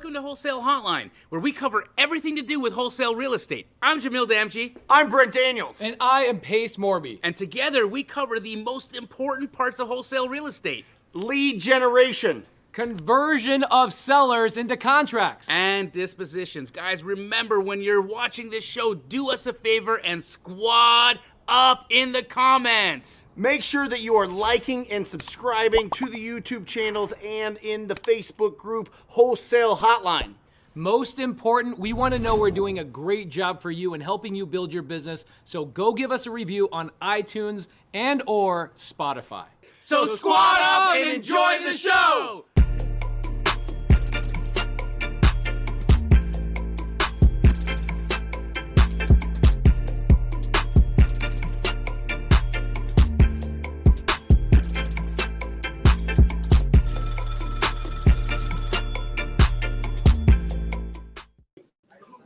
Welcome to Wholesale Hotline, where we cover everything to do with wholesale real estate. I'm Jamil Damji. I'm Brent Daniels. And I am Pace Morby. And together we cover the most important parts of wholesale real estate. Lead generation. Conversion of sellers into contracts. And dispositions. Guys, remember when you're watching this show, do us a favor and squad up in the comments. Make sure that you are liking and subscribing to the YouTube channels and in the Facebook group Wholesale Hotline. Most important, we want to know we're doing a great job for you and helping you build your business. So go give us a review on iTunes and or Spotify. So squad up and enjoy the show!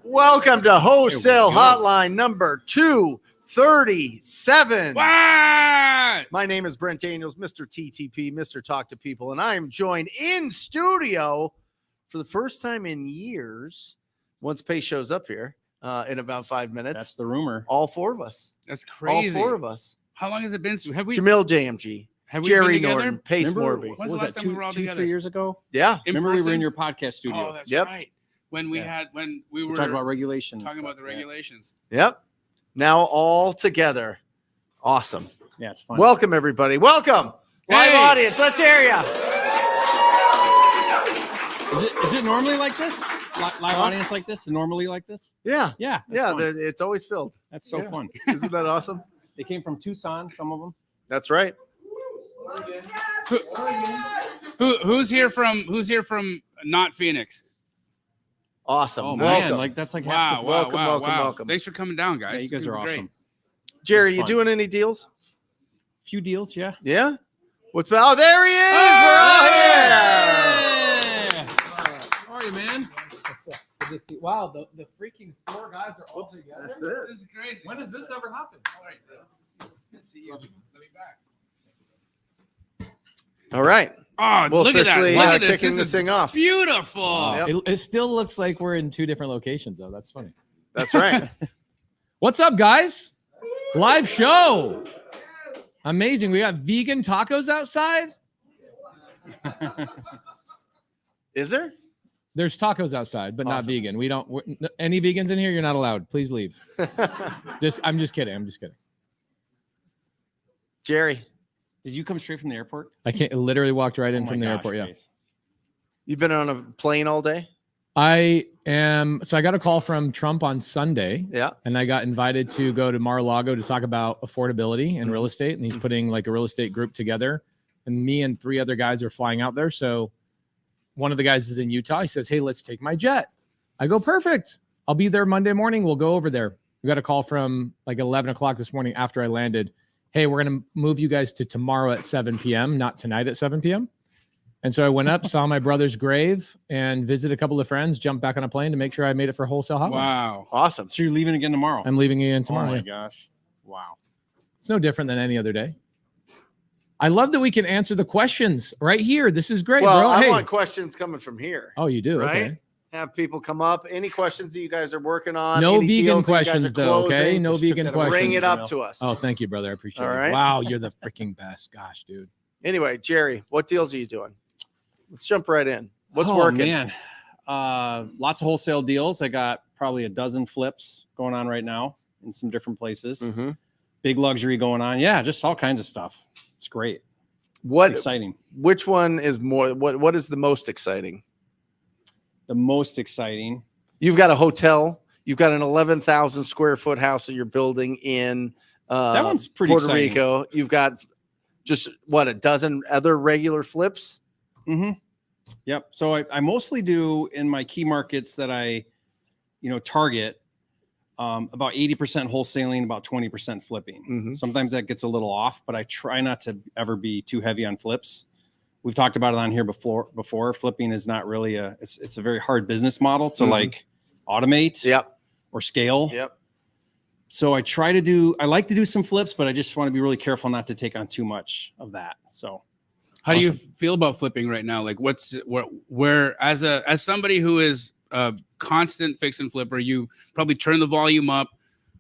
Welcome to Wholesale Hotline number 237. What? My name is Brent Daniels, Mr. TTP, Mr. Talk to People, and I am joined in studio for the first time in years, once Pace shows up here in about 5 minutes. That's the rumor. All four of us. That's crazy. All four of us. How long has it been? Have we? Jamil JMG, Have we Jerry been together? Norton, Pace Remember, Morby. When's what the was last that, time we were all 3 together? years ago? Yeah. In Remember we were person? in your podcast studio. Oh, that's Yep. right. When we Yeah. were We're talking about regulations. talking and about the stuff. regulations. Yep. Now all together. Awesome. Yeah, it's fun. Welcome, everybody. Welcome. Live Hey. audience. Let's hear ya. Is it normally like this? Live audience like this? Normally like this? Yeah. Yeah. that's Yeah. fun. It's always filled. That's so yeah. fun. Isn't that awesome? They came from Tucson, some of them. That's right. Who's here from not Phoenix? Awesome. Oh welcome. man, like that's like Wow, half welcome. Thanks for coming down, the, guys. yeah, you guys You've are been great. awesome. Jerry, It's you fun. doing any deals? Few deals, yeah. Yeah. What's oh there he is. We're all here. Yeah. How are you, man? Wow, the freaking four guys are all together. That's it. This is crazy. When does this ever happen? All right, so let's see you. Let me back. All right. Oh, We'll look at that. officially Look at this. kicking this is thing off. beautiful. Yep. It still looks like we're in two different locations, though. That's funny. That's right. What's up, guys? Live show. Amazing. We got vegan tacos outside. Is there? There's tacos outside, but not Awesome. vegan. Any vegans in here? You're not allowed. Please leave. I'm just kidding. I'm just kidding. Jerry, Did you come straight from the airport? I can't literally walked right in Oh my from the gosh, airport. Yeah. Pace. you've been on a plane all day? I got a call from Trump on Sunday. Yeah. And I got invited to go to Mar-a-Lago to talk about affordability and real estate. And he's putting like a real estate group together. And me and 3 other guys are flying out there. So one of the guys is in Utah. He says, hey, let's take my jet. I go, perfect. I'll be there Monday morning. We'll go over there. We got a call from like 11 o'clock this morning after I landed. Hey, we're going to move you guys to tomorrow at 7 p.m., not tonight at 7 p.m. And so I went up, saw my brother's grave, and visited a couple of friends, jumped back on a plane to make sure I made it for Wholesale Hotline. Wow. Awesome. So you're leaving again tomorrow? I'm leaving again tomorrow. Oh my yeah. gosh. Wow. It's no different than any other day. I love that we can answer the questions right here. This is great, Well, bro. I Hey. want questions coming from here. Oh, you do? Right? Okay. Have people come up. Any questions that you guys are working on? No Any vegan deals that you guys are questions, though, okay? closing? No Just took vegan that away. questions. Bring it up to us. Oh, thank you, brother. I appreciate All it. right. Wow, you're the freaking best. Gosh, dude. Anyway, Jerry, what deals are you doing? Let's jump right in. What's Oh, working? Man, lots of wholesale deals. I got probably a dozen flips going on right now in some different places. Mhm. Big luxury going on. Yeah, just all kinds of stuff. It's great. What? Exciting. Which one is more? What is the most exciting? The most exciting. You've got a hotel. You've got an 11,000 square foot house that you're building in That one's pretty Puerto exciting. Rico. You've got just a dozen other regular flips. Mm-hmm. Yep. So I mostly do in my key markets that I, target about 80% wholesaling, about 20% flipping. Mhm. Sometimes that gets a little off, but I try not to ever be too heavy on flips. We've talked about it on here before. Flipping is not really it's a very hard business model to Mhm. like automate Yep. or scale. Yep. So I like to do some flips, but I just want to be really careful not to take on too much of that. So How do you feel about flipping right now? Like where as somebody who is a constant fix and flipper, you probably turn the volume up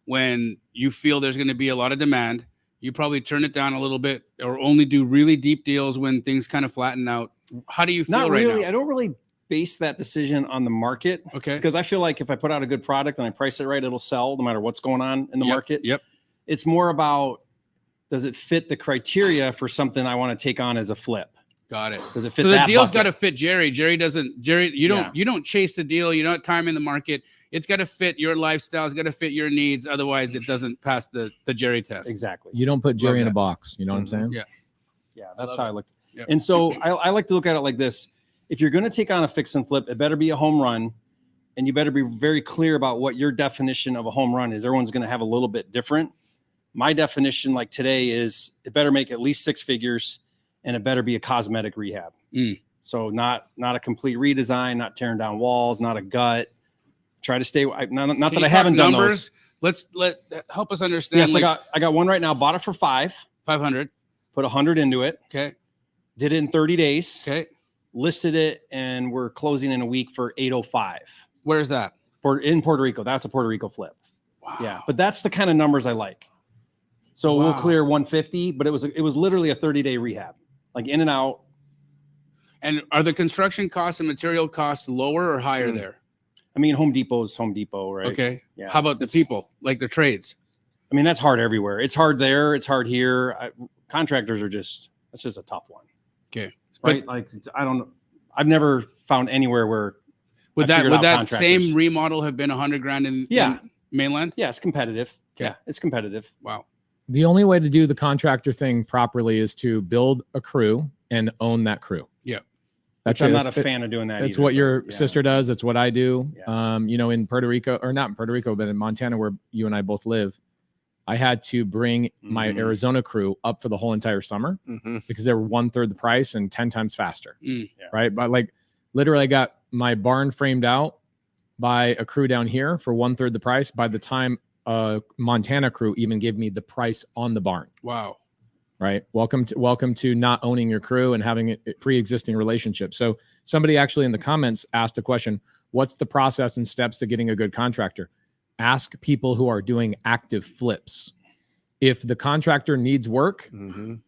when you feel there's going to be a lot of demand. You probably turn it down a little bit or only do really deep deals when things kind of flatten out. How do you feel Not right really. now? I don't really base that decision on the market. Okay. Because I feel like if I put out a good product and I price it right, it'll sell no matter what's going on in the market. Yep. It's more about, does it fit the criteria for something I want to take on as a flip? Got it. Does it fit So the that deal's bucket? got to fit Jerry. You don't chase the deal. You're not timing the market. It's got to fit your lifestyle. It's got to fit your needs. Otherwise, it doesn't pass the Jerry test. Exactly. You don't put Jerry in that. a box. You know what I'm saying? Yeah. Yeah, that's love how it. I looked. Yep. And so I like to look at it like this. If you're going to take on a fix and flip, it better be a home run. And you better be very clear about what your definition of a home run is. Everyone's going to have a little bit different. My definition, like today, is it better make at least 6 figures and it better be a cosmetic rehab. So not a complete redesign, not tearing down walls, not a gut. Try to stay. Not that I haven't done those. Help us understand. Yes, I got one right now. Bought it for 500. put 100 into it. Okay. Did it in 30 days. Okay. Listed it, and we're closing in a week for 805. Where's that? In Puerto Rico. That's a Puerto Rico flip. Wow. Yeah, but that's the kind of numbers I like. So we'll clear 150, but it was literally a 30-day rehab, like in and out. And are the construction costs and material costs lower or higher there? I mean, Home Depot's Home Depot, right? Okay. Yeah. How about the people, like the trades? I mean, that's hard everywhere. It's hard there. It's hard here. Contractors are that's just a tough one. Okay. Right? I don't know. I've never found anywhere where Would I figured out that contractors. same remodel have been $100,000 in mainland? Yeah, it's competitive. Okay. Yeah, it's competitive. Wow. The only way to do the contractor thing properly is to build a crew and own that crew. Yeah. That's Which I'm it. not a It's- fan of doing that. It's either, what your but, yeah. sister does. It's what I do. Yeah. In Puerto Rico, or not in Puerto Rico, but in Montana, where you and I both live, I had to bring my Mhm. Arizona crew up for the whole entire summer because they were 1/3 the price and 10 times faster. Mm. Yeah. Right. But like literally I got my barn framed out by a crew down here for 1/3 the price. By the time a Montana crew even gave me the price on the barn. Wow. Right. Welcome to not owning your crew and having a pre-existing relationship. So somebody actually in the comments asked a question, what's the process and steps to getting a good contractor? Ask people who are doing active flips. If the contractor needs work,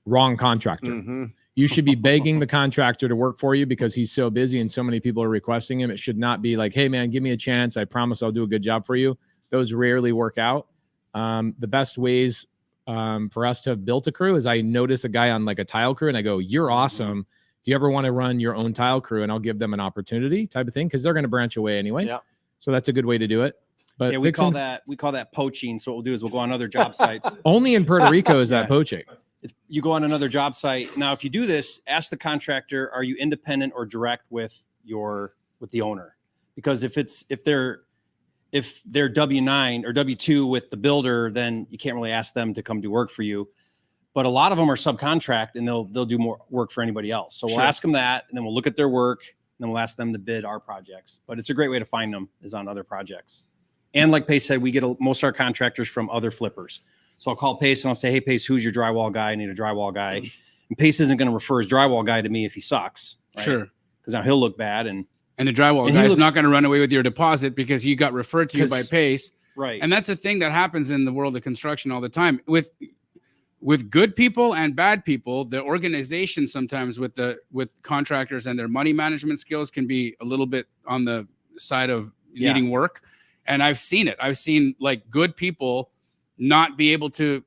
wrong contractor. You should be begging the contractor to work for you because he's so busy and so many people are requesting him. It should not be like, hey man, give me a chance. I promise I'll do a good job for you. Those rarely work out. The best ways for us to have built a crew is I notice a guy on like a tile crew and I go, you're awesome. Do you ever want to run your own tile crew? And I'll give them an opportunity type of thing because they're going to branch away anyway. Yeah. So that's a good way to do it. But Yeah, we call that poaching. So what we'll do is we'll go on other job sites. only in Puerto Rico is that poaching. You go on another job site. Now, if you do this, ask the contractor, are you independent or direct with the owner? Because if they're W-9 or W-2 with the builder, then you can't really ask them to come do work for you. But a lot of them are subcontract and they'll do more work for anybody else. So we'll Sure. ask them that, and then we'll look at their work, and then we'll ask them to bid our projects. But it's a great way to find them is on other projects. And like Pace said, we get most of our contractors from other flippers. So I'll call Pace and I'll say, hey, Pace, who's your drywall guy? I need a drywall guy. And Pace isn't going to refer his drywall guy to me if he sucks. Right? Sure. Because now he'll look bad. And And the drywall And he guy's looks- not going to run away with your deposit because you got referred to you by 'Cause- Pace. right. And that's a thing that happens in the world of construction all the time with good people and bad people. The organization sometimes with contractors and their money management skills can be a little bit on the side of Yeah. needing work. And I've seen it. I've seen like good people not be able to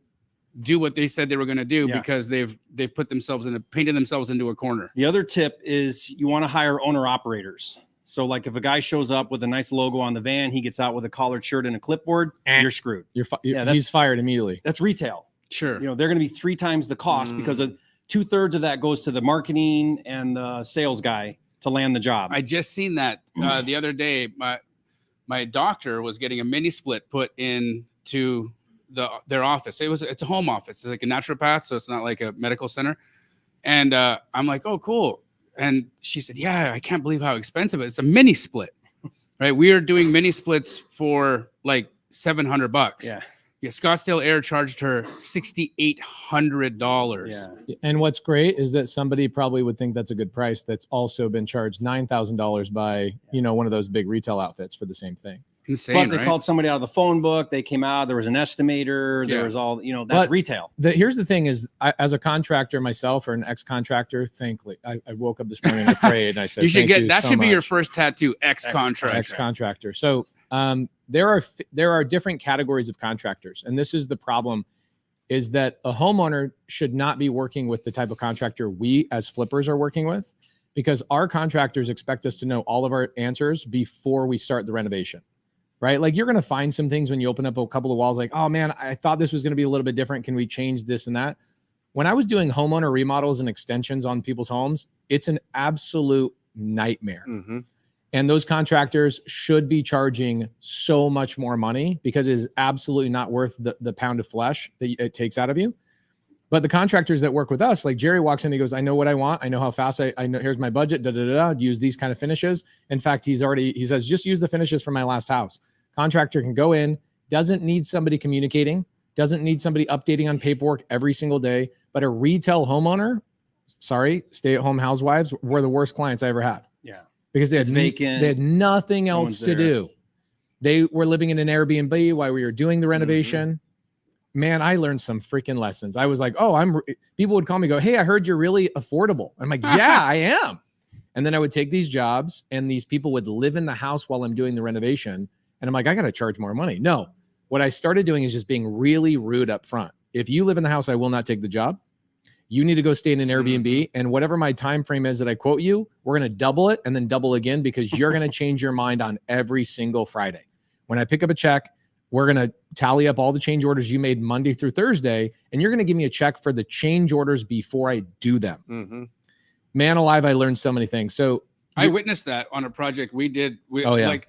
do what they said they were going to do Yeah. because they've painted themselves into a corner. The other tip is you want to hire owner operators. So like if a guy shows up with a nice logo on the van, he gets out with a collared shirt and a clipboard, you're screwed. He's that's- fired immediately. That's retail. Sure. You know, they're going to be 3 times the cost because of 2/3 of that goes to the marketing and the sales guy to land the job. I just seen that the other day. My doctor was getting a mini split put into their office. It's a home office. It's like a naturopath, so it's not like a medical center. And I'm like, oh, cool. And she said, yeah, I can't believe how expensive it is. It's a mini split, right? We are doing mini splits for like $700. Yeah. Yeah, Scottsdale Air charged her $6,800. Yeah. And what's great is that somebody probably would think that's a good price. That's also been charged $9,000 by, one of those big retail outfits for the same thing. Insane, But they right? called somebody out of the phone book. They came out. There was an estimator. There Yeah. was all, that's But retail. Here's the thing is, as a contractor myself or an ex-contractor, I woke up this morning and I prayed and I said, you should "Thank get you that so should be your much." first tattoo, ex-contractor. Ex-contractor. So there are different categories of contractors, and this is the problem: is that a homeowner should not be working with the type of contractor we as flippers are working with, because our contractors expect us to know all of our answers before we start the renovation. Right? Like, you're going to find some things when you open up a couple of walls, like, oh man, I thought this was going to be a little bit different. Can we change this and that? When I was doing homeowner remodels and extensions on people's homes, it's an absolute nightmare. Mm-hmm. And those contractors should be charging so much more money because it is absolutely not worth the pound of flesh that it takes out of you. But the contractors that work with us, like Jerry walks in, he goes, I know what I want. I know how fast I know. Here's my budget. Use these kind of finishes. In fact, he says, just use the finishes from my last house. Contractor can go in, doesn't need somebody communicating, doesn't need somebody updating on paperwork every single day. But a retail homeowner, stay-at-home housewives were the worst clients I ever had. Yeah. Because they had vacant. They had nothing No else one's to there. do. They were living in an Airbnb while we were doing the renovation. Man, I learned some freaking lessons. I was like, people would call me, go, hey, I heard you're really affordable. I'm like, yeah, I am. And then I would take these jobs and these people would live in the house while I'm doing the renovation. And I'm like, I got to charge more money. No, what I started doing is just being really rude up front. If you live in the house, I will not take the job. You need to go stay in an Airbnb, and whatever my time frame is that I quote you, we're going to double it and then double again, because you're going to change your mind on every single Friday. When I pick up a check, we're going to tally up all the change orders you made Monday through Thursday, and you're going to give me a check for the change orders before I do them. Mm-hmm. Man alive, I learned so many things. So I witnessed that on a project we did. Oh, yeah. Like,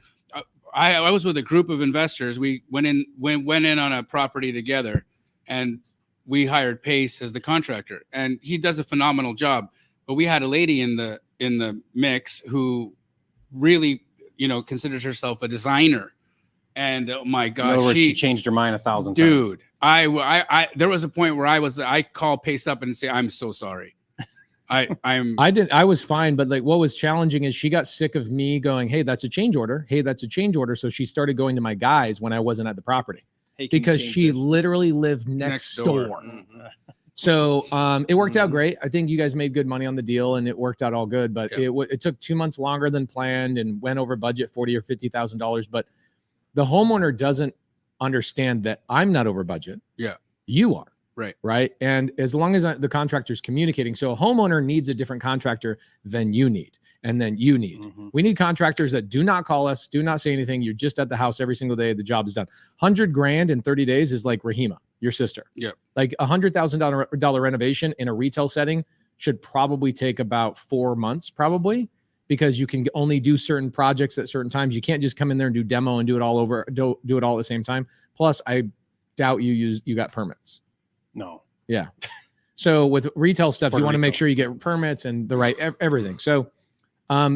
I was with a group of investors. We went in on a property together, and we hired Pace as the contractor, and he does a phenomenal job. But we had a lady in the mix who really, considers herself a designer. And oh my In God, other words, she changed her mind 1,000 times. dude, I there was a point where I call Pace up and say, I'm so sorry. I was fine, but like, what was challenging is she got sick of me going, hey, that's a change order. Hey, that's a change order. So she started going to my guys when I wasn't at the property, Hey, can you because change she this? literally lived next door. Mm-hmm. So it worked out great. I think you guys made good money on the deal, and it worked out all good. But it took 2 months longer than planned and went over budget $40,000 or $50,000. But the homeowner doesn't understand that I'm not over budget. Yeah. You are. Right. And as long as the contractor's communicating, so a homeowner needs a different contractor than you need, and then you need. Mhm. We need contractors that do not call us, do not say anything. You're just at the house every single day. The job is done. $100,000 in 30 days is like Rahima, your sister. Yeah. Like $100,000 renovation in a retail setting should probably take about 4 months, probably, because you can only do certain projects at certain times. You can't just come in there and do demo and do it all at the same time. Plus, I doubt you got permits. No. Yeah. So with retail stuff, Puerto you want to make Rico. sure you get permits and the right everything. So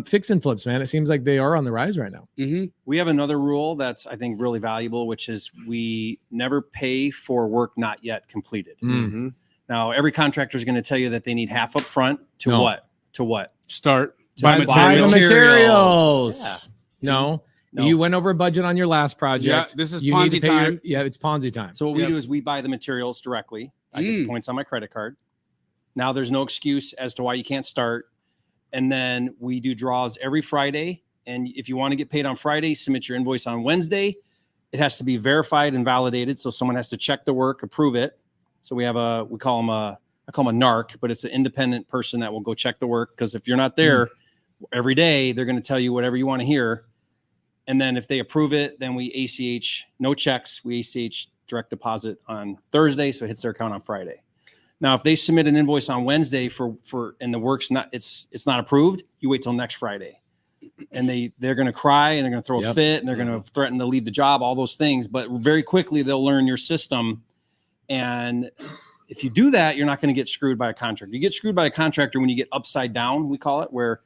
fix and flips, man. It seems like they are on the rise right now. Mm-hmm. We have another rule that's, I think, really valuable, which is we never pay for work not yet completed. Mm-hmm. Now, every contractor is going to tell you that they need half up front to No. what? To what? Start To buy buy materials. materials. Yeah. No. No. You went over budget on your last Yeah, project. this is You need to Ponzi pay your- time. yeah, it's Ponzi time. So what we Yep. do is we buy the materials directly. I get the points on my credit card. Now there's no excuse as to why you can't start. And then we do draws every Friday. And if you want to get paid on Friday, submit your invoice on Wednesday. It has to be verified and validated. So someone has to check the work, approve it. So we have I call him a NARC, but it's an independent person that will go check the work. Because if you're not there every day, they're going to tell you whatever you want to hear. And then if they approve it, then we ACH, no checks. We ACH direct deposit on Thursday. So it hits their account on Friday. Now, if they submit an invoice on Wednesday and the work's not, it's not approved, you wait till next Friday. And they're going to cry and they're going to throw a fit and they're going to threaten to leave the job, all those things. But very quickly they'll learn your system. And if you do that, you're not going to get screwed by a contractor. You get screwed by a contractor when you get upside down, we call it, where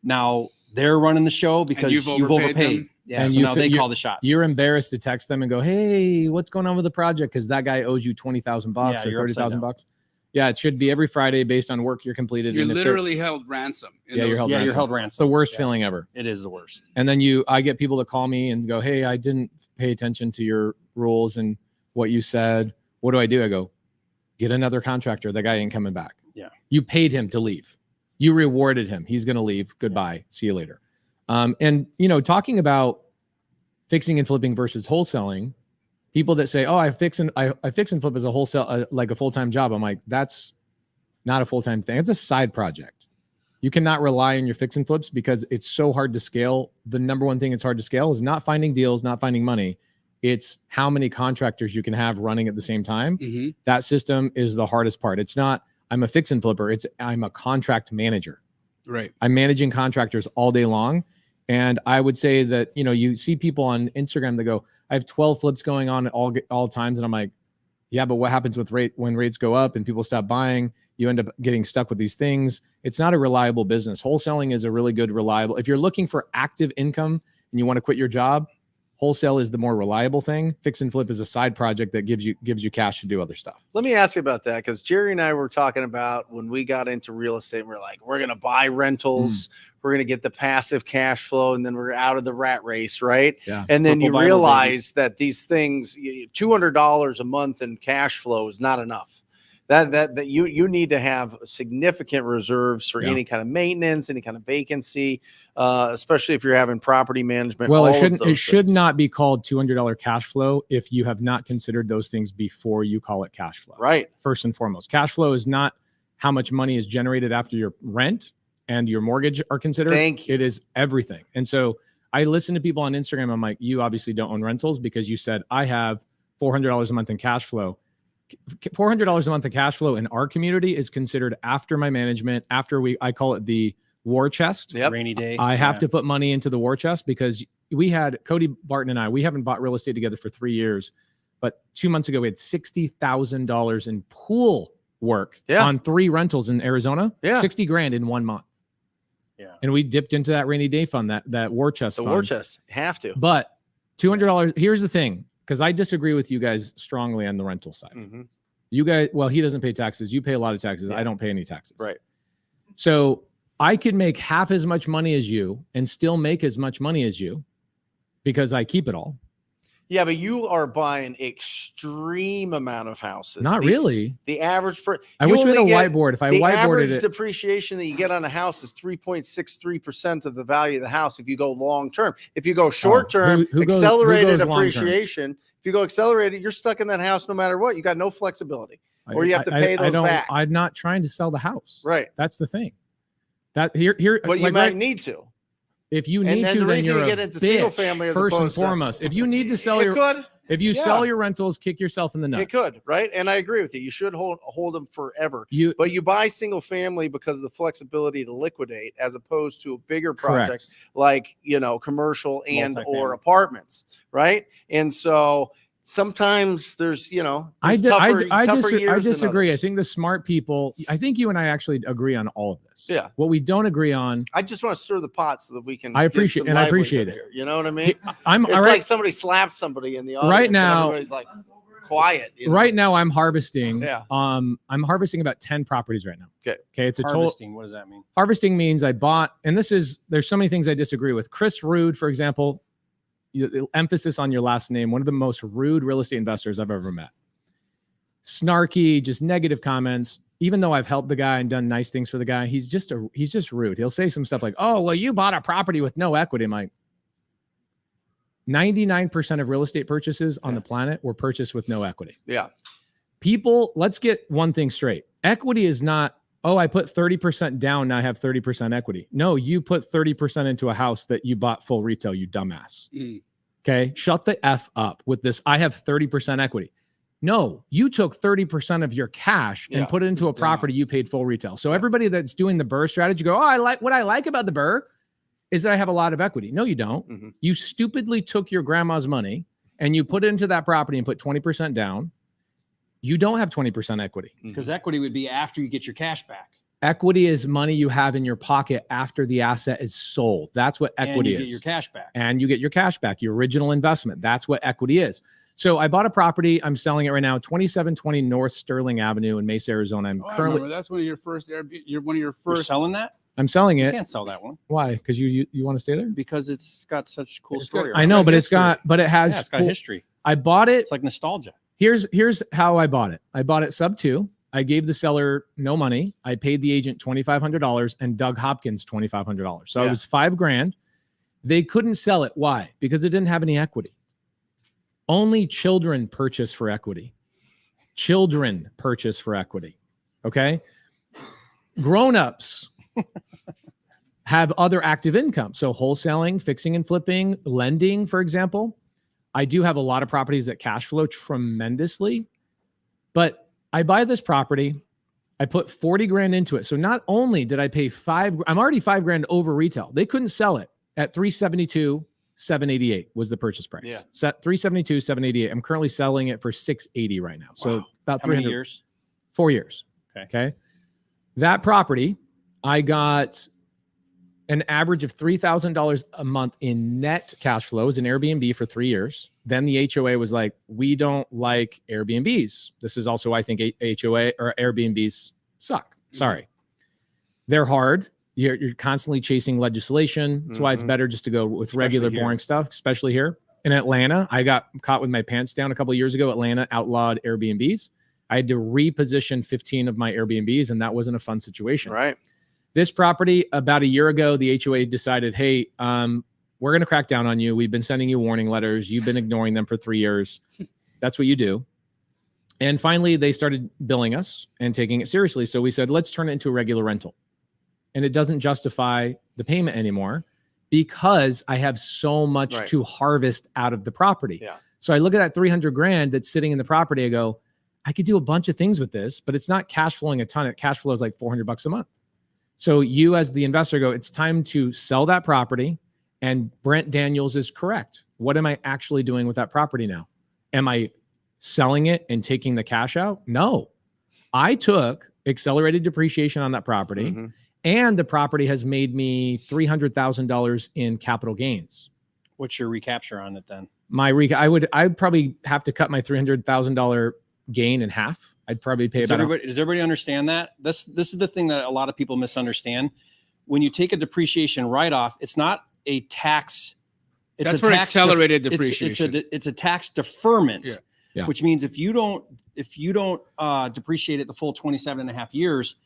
now they're running the show because you've you've overpaid overpaid. them? Yeah, And so you now fi- they you- call the shots. You're embarrassed to text them and go, "Hey, what's going on with the project?" Because that guy owes you $20,000 Yeah, or you're upside down. $30,000. Yeah, it should be every Friday based on work you're completed. You're and if they're- literally held ransom. in Yeah, you're those- held yeah, you're ransom. held It's ransom. the worst Yeah. feeling ever. It is the worst. And then I get people to call me and go, "Hey, I didn't pay attention to your rules and what you said. What do I do?" I go, "Get another contractor. That guy ain't coming back." Yeah. You paid him to leave. You rewarded him. He's going to leave. Goodbye. See you later. And talking about fixing and flipping versus wholesaling, people that say, "Oh, I fix and flip as a wholesale, like a full-time job." I'm like, that's not a full-time thing. It's a side project. You cannot rely on your fix and flips because it's so hard to scale. The number one thing it's hard to scale is not finding deals, not finding money. It's how many contractors you can have running at the same time. Mhm. That system is the hardest part. It's not, I'm a fix and flipper. It's, I'm a contract manager. Right. I'm managing contractors all day long. And I would say that, you see people on Instagram that go, "I have 12 flips going on at all times." And I'm like, yeah, but what happens with when rates go up and people stop buying? You end up getting stuck with these things. It's not a reliable business. Wholesaling is a really good, reliable. If you're looking for active income and you want to quit your job, wholesale is the more reliable thing. Fix and flip is a side project that gives you cash to do other stuff. Let me ask you about that, because Jerry and I were talking about when we got into real estate, we're like, we're going to buy rentals. We're going to get the passive cash flow, and then we're out of the rat race, right? Yeah. And then Purple you Bible, realize that these things, $200 a month in cash flow is not enough. That you need to have significant reserves for Yeah. any kind of maintenance, any kind of vacancy, especially if you're having property management. Well, all it of shouldn't. It those should things. not be called $200 cash flow if you have not considered those things before you call it cash flow. Right. First and foremost, cash flow is not how much money is generated after your rent and your mortgage are considered. Thank you. It is everything. And so I listen to people on Instagram. I'm like, you obviously don't own rentals because you said I have $400 a month in cash flow. $400 a month in cash flow in our community is considered after my management, I call it the war chest. Yep. Rainy day. I have to put money into the war chest because we had Cody Barton and we haven't bought real estate together for 3 years, but 2 months ago we had $60,000 in pool work on 3 rentals in Arizona. Yeah. 60 grand in 1 month. Yeah. And we dipped into that rainy day fund, that war chest The fund. war chest have to. But $200. Here's the thing, because I disagree with you guys strongly on the rental side. Mhm. You guys, well, he doesn't pay taxes. You pay a lot of taxes. Yeah. I don't pay any taxes. Right. So I could make half as much money as you and still make as much money as you because I keep it all. Yeah, but you are buying extreme amount of houses. Not really. The average per I you wish we had a only get- whiteboard. If I the whiteboarded average it, depreciation that you get on a house is 3.63% of the value of the house if you go long term. If you go short term, who goes accelerated long-term? appreciation, if you go accelerated, you're stuck in that house no matter what. You got no flexibility. Or you have to pay those back. I'm not trying to sell the house. Right. That's the thing. That here, But you like, might right- need to. if you and need then to, the then reason you're you a get into single bitch, family as first and opposed to- foremost. If you need to sell It could. if you Yeah. sell your rentals, kick yourself in the nuts. It could, right? And I agree with you. You should hold them forever. You But you buy single family because of the flexibility to liquidate, as opposed to a bigger project like commercial and or Multifamily. apartments, right? And so sometimes there's I tougher years than disagree. I others. think the smart people. I think you and I actually agree on all of this. Yeah. What we don't agree on, I just want to stir the pot so that we can. I get appreciate- some and I livelihood appreciate it. here. You know what I mean? I'm It's all right. like somebody slaps somebody in the audience. Right and now- everybody's like quiet. Right now, I'm harvesting. Yeah. I'm harvesting about 10 propities right now. Okay. Okay. It's a total. Harvesting. What does that mean? Harvesting means I bought, and there's so many things I disagree with. Chris Rude, for example, emphasis on your last name, one of the most rude real estate investors I've ever met. Snarky, just negative comments. Even though I've helped the guy and done nice things for the guy, he's just rude. He'll say some stuff like, "Oh, well, you bought a property with no equity." I'm like, 99% of real estate purchases on the planet were purchased with no equity. Yeah. People, let's get one thing straight. Equity is not, "Oh, I put 30% down, now I have 30% equity." No, you put 30% into a house that you bought full retail, you dumbass. Mm. Okay. Shut the F up with this. I have 30% equity. No, you took 30% of your cash and Yeah. put it into a property you paid full retail. So everybody that's doing the Burr strategy go, "Oh, what I like about the Burr is that I have a lot of equity." No, you don't. Mhm. You stupidly took your grandma's money and you put it into that property and put 20% down. You don't have 20% equity. Because equity would be after you get your cash back. Equity is money you have in your pocket after the asset is sold. That's what equity and you is. get your cash back. And you get your cash back, your original investment. That's what equity is. So I bought a property. I'm selling it right now, 2720 North Sterling Avenue in Mesa, Arizona. I'm I currently remember that's one of your first Airbnb. You're one of your You're first. selling that? I'm selling You it. can't sell that one Why? Because you want to stay there? because it's got such cool It's got- story. I around know, it. but history. it has. Yeah, it's got full- history. I bought it. It's like nostalgia. Here's how I bought it. I bought it sub 2. I gave the seller no money. I paid the agent $2,500 and Doug Hopkins $2,500. So it Yeah. was $5,000. They couldn't sell it. Why? Because it didn't have any equity. Only children purchase for equity. Children purchase for equity. Okay. Grown-ups have other active income. So wholesaling, fixing and flipping, lending, for example. I do have a lot of properties that cash flow tremendously, but I buy this property. I put 40 grand into it. So not only did I pay I'm already 5 grand over retail. They couldn't sell it at 372,788 was the purchase price. Yeah. Set 372,788. I'm currently selling it for 680 right now. So Wow. about How many 300 years? 4 years. Okay. That property, I got an average of $3,000 a month in net cash flows in Airbnb for 3 years. Then the HOA was like, we don't like Airbnbs. This is also, I think, HOA or Airbnbs suck. Sorry. They're hard. You're constantly chasing legislation. That's why it's Mhm. better just to go with Especially regular, here. boring stuff, especially here. In Atlanta, I got caught with my pants down a couple of years ago. Atlanta outlawed Airbnbs. I had to reposition 15 of my Airbnbs, and that wasn't a fun situation. Right. This property, about a year ago, the HOA decided, hey, we're going to crack down on you. We've been sending you warning letters. You've been ignoring them for 3 years. That's what you do. And finally, they started billing us and taking it seriously. So we said, let's turn it into a regular rental. And it doesn't justify the payment anymore because I have so much Right. to harvest out of the property. Yeah. So I look at that 300 grand that's sitting in the property. I go, I could do a bunch of things with this, but it's not cash flowing a ton. It cash flows like $400 a month. So you as the investor go, it's time to sell that property. And Brent Daniels is correct. What am I actually doing with that property now? Am I selling it and taking the cash out? No. I took accelerated depreciation on that property, Mhm. and the property has made me $300,000 in capital gains. What's your recapture on it then? I'd probably have to cut my $300,000 gain in half. I'd probably pay Does about everybody understand that? This is the thing that a lot of people misunderstand. When you take a depreciation write-off, it's not a tax. It's That's a for tax accelerated it's- depreciation. It's a tax deferment, Yeah. Yeah. which means if you don't depreciate it the full 27 and a half years,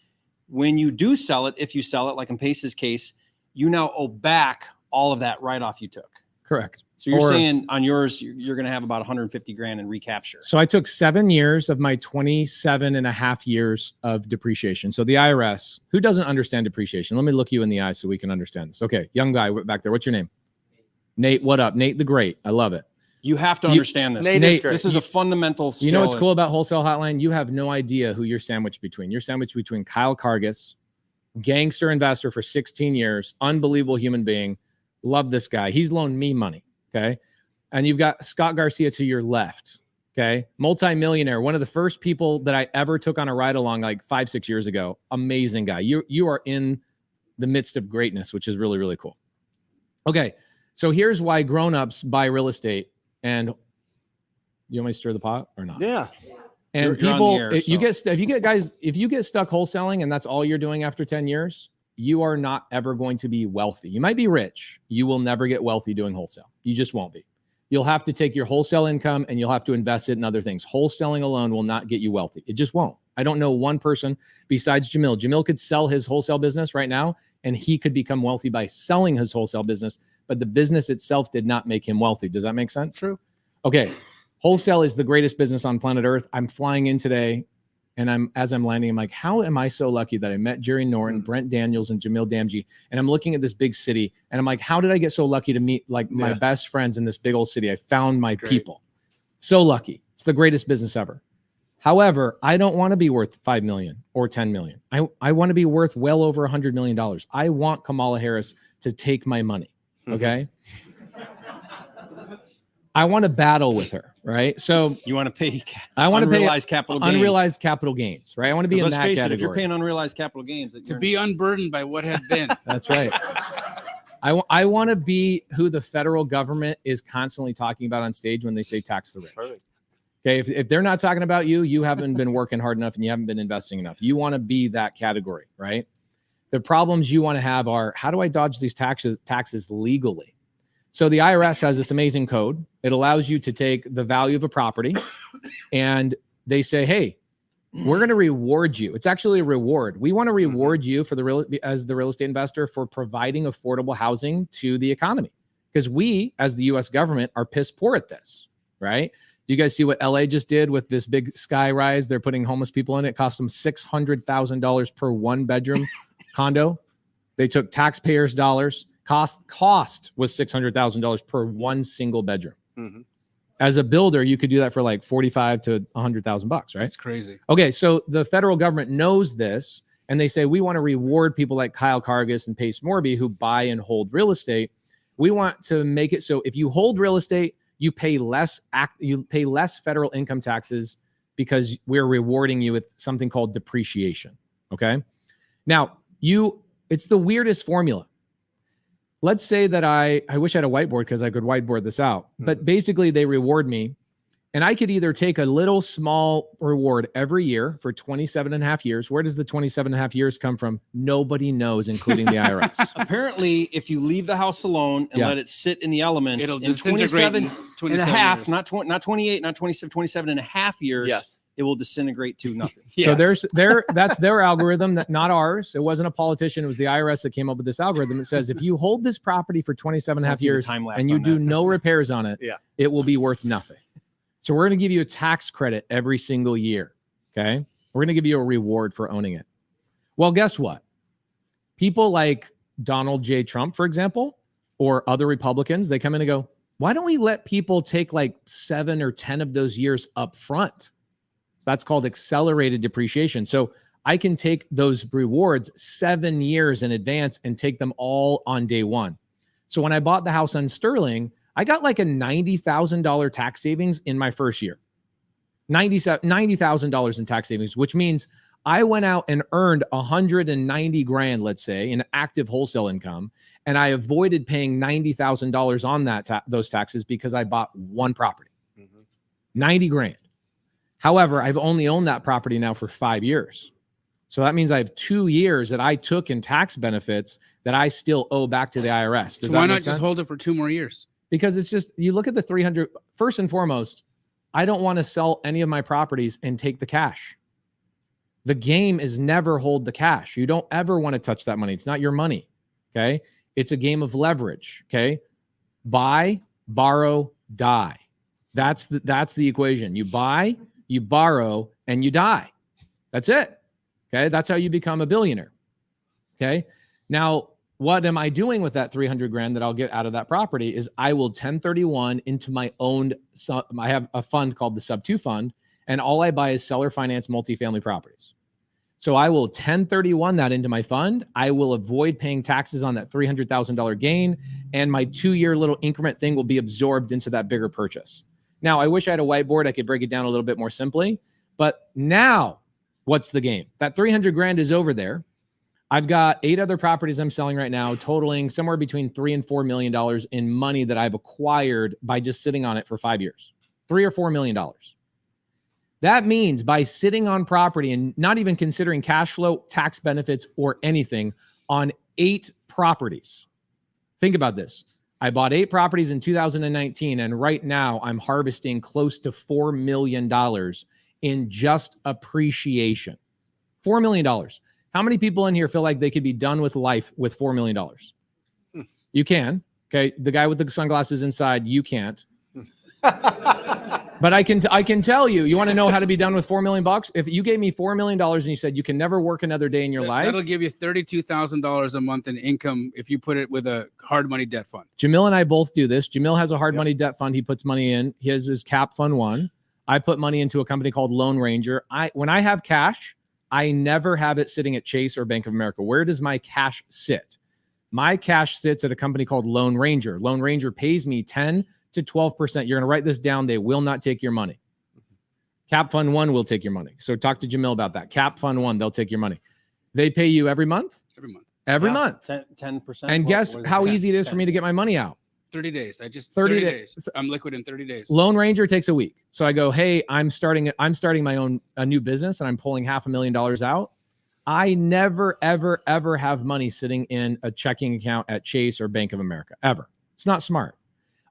when you do sell it, if you sell it, like in Pace's case, you now owe back all of that write-off you took. correct. So you're Or- saying on yours, you're going to have about 150 grand in recapture. So I took 7 years of my 27 and a half years of depreciation. So the IRS, who doesn't understand depreciation? Let me look you in the eye so we can understand this. Okay, young guy back there. What's your name? Nate, what up? Nate the Great. I love it. You have to You- understand this. Nate is Nate, great. This is a fundamental skill. You know what's cool about Wholesale Hotline? You have no idea who you're sandwiched between. You're sandwiched between Kyle Kargas, gangster investor for 16 years, unbelievable human being. Love this guy. He's loaned me money. Okay. And you've got Scott Garcia to your left. Okay. Multi-millionaire. One of the first people that I ever took on a ride along like 5-6 years ago. Amazing guy. You are in the midst of greatness, which is really, really cool. Okay. So here's why grown-ups buy real estate. And you want me to stir the pot or not? Yeah. And You're on the people, air, if you so. if you get stuck wholesaling and that's all you're doing after 10 years, you are not ever going to be wealthy. You might be rich. You will never get wealthy doing wholesale. You just won't be. You'll have to take your wholesale income and you'll have to invest it in other things. Wholesaling alone will not get you wealthy. It just won't. I don't know one person besides Jamil. Jamil could sell his wholesale business right now and he could become wealthy by selling his wholesale business, but the business itself did not make him wealthy. Does that make sense? True. Okay. Wholesale is the greatest business on planet Earth. I'm flying in today and as I'm landing, I'm like, how am I so lucky that I met Jerry Norton, Brent Daniels, and Jamil Damji? And I'm looking at this big city and I'm like, how did I get so lucky to meet like my Yeah. best friends in this big old city? I found my Great. people. So lucky. It's the greatest business ever. However, I don't want to be worth 5 million or 10 million. I want to be worth well over $100 million. I want Kamala Harris to take my money. Okay. I want to battle with her. right? So You want to pay I want to pay unrealized capital gains. unrealized capital gains, right? I want to be in Let's that face category. it, if you're paying unrealized capital gains, To be unburdened by what had been. That's right. I want to be who the federal government is constantly talking about on stage when they say tax the rich. Perfect. Okay, if they're not talking about you, you haven't been working hard enough and you haven't been investing enough. You want to be that category, right? The problems you want to have are, how do I dodge these taxes legally? So the IRS has this amazing code. It allows you to take the value of a property and they say, hey, we're going to reward you. It's actually a reward. We want to reward you for as the real estate investor for providing affordable housing to the economy, because we, as the U.S. government, are piss poor at this, right? Do you guys see what LA just did with this big sky rise? They're putting homeless people in it. It cost them $600,000 per one bedroom condo. They took taxpayers' dollars. Cost was $600,000 per one single bedroom. Mhm. As a builder, you could do that for like $45,000 to $100,000, right? That's crazy. Okay, so the federal government knows this, and they say we want to reward people like Kyle Kargas and Pace Morby who buy and hold real estate. We want to make it so if you hold real estate, you pay less federal income taxes because we're rewarding you with something called depreciation. Okay, now it's the weirdest formula. Let's say that I wish I had a whiteboard because I could whiteboard this out, but basically they reward me and I could either take a little small reward every year for 27 and a half years. Where does the 27 and a half years come from? Nobody knows, including the IRS. Apparently, if you leave the house alone and let it sit in the elements, It'll in disintegrate 27 in and a 27 half, years. not 28, not 27, 27 and a half years, Yes. it will disintegrate to nothing. So that's their algorithm, not ours. It wasn't a politician. It was the IRS that came up with this algorithm. It says if you hold this property for 27 and a half Let's see the years time lapse and you on do that. no repairs on it, Yeah. it will be worth nothing. So we're going to give you a tax credit every single year. Okay. We're going to give you a reward for owning it. Well, guess what? People like Donald J. Trump, for example, or other Republicans, they come in and go, why don't we let people take like 7 or 10 of those years up front? So that's called accelerated depreciation. So I can take those rewards 7 years in advance and take them all on day one. So when I bought the house on Sterling, I got like a $90,000 tax savings in my first year. $90,000 in tax savings, which means I went out and earned 190 grand, let's say, in active wholesale income, and I avoided paying $90,000 on those taxes because I bought one property. 90 grand. However, I've only owned that property now for 5 years. So that means I have 2 years that I took in tax benefits that I still owe back to the IRS. Does So why that not make sense? just hold it for 2 more years? Because it's just, you look at the 300, first and foremost, I don't want to sell any of my properties and take the cash. The game is never hold the cash. You don't ever want to touch that money. It's not your money. Okay. It's a game of leverage. Okay. Buy, borrow, die. That's the equation. You buy, you borrow, and you die. That's it. Okay. That's how you become a billionaire. Okay. Now, what am I doing with that 300 grand that I'll get out of that property is I will 1031 into my owned, I have a fund called the Sub 2 Fund, and all I buy is seller finance multifamily properties. So I will 1031 that into my fund. I will avoid paying taxes on that $300,000 gain, and my 2-year little increment thing will be absorbed into that bigger purchase. Now, I wish I had a whiteboard. I could break it down a little bit more simply, but now what's the game? That 300 grand is over there. I've got 8 other properties I'm selling right now, totaling somewhere between $3 and $4 million in money that I've acquired by just sitting on it for 5 years. $3 or $4 million. That means by sitting on property and not even considering cash flow, tax benefits, or anything on 8 properties. Think about this. I bought 8 properties in 2019, and right now I'm harvesting close to $4 million in just appreciation. $4 million. How many people in here feel like they could be done with life with $4 million? You can. Okay. The guy with the sunglasses inside, you can't. But I can tell you, you want to know how to be done with $4 million? If you gave me $4 million and you said you can never work another day in your life, That'll give you $32,000 a month in income if you put it with a hard money debt fund. Jamil and I both do this. Jamil has a hard money debt fund. He puts money in. His is Cap Fund 1. I put money into a company called Lone Ranger. When I have cash, I never have it sitting at Chase or Bank of America. Where does my cash sit? My cash sits at a company called Lone Ranger. Lone Ranger pays me 10 to 12%. You're going to write this down. They will not take your money. Cap Fund 1 will take your money. So talk to Jamil about that. Cap Fund 1, they'll take your money. They pay you every month? Every month. Every Yeah. month. 10%. And guess What is it? how 10, easy it is for 10. me to get my money out? 30 days. I just 30 30 days. days. I'm liquid in 30 days. Lone Ranger takes a week. So I go, hey, I'm starting my own a new business and I'm pulling $500,000 out. I never, ever, ever have money sitting in a checking account at Chase or Bank of America, ever. It's not smart.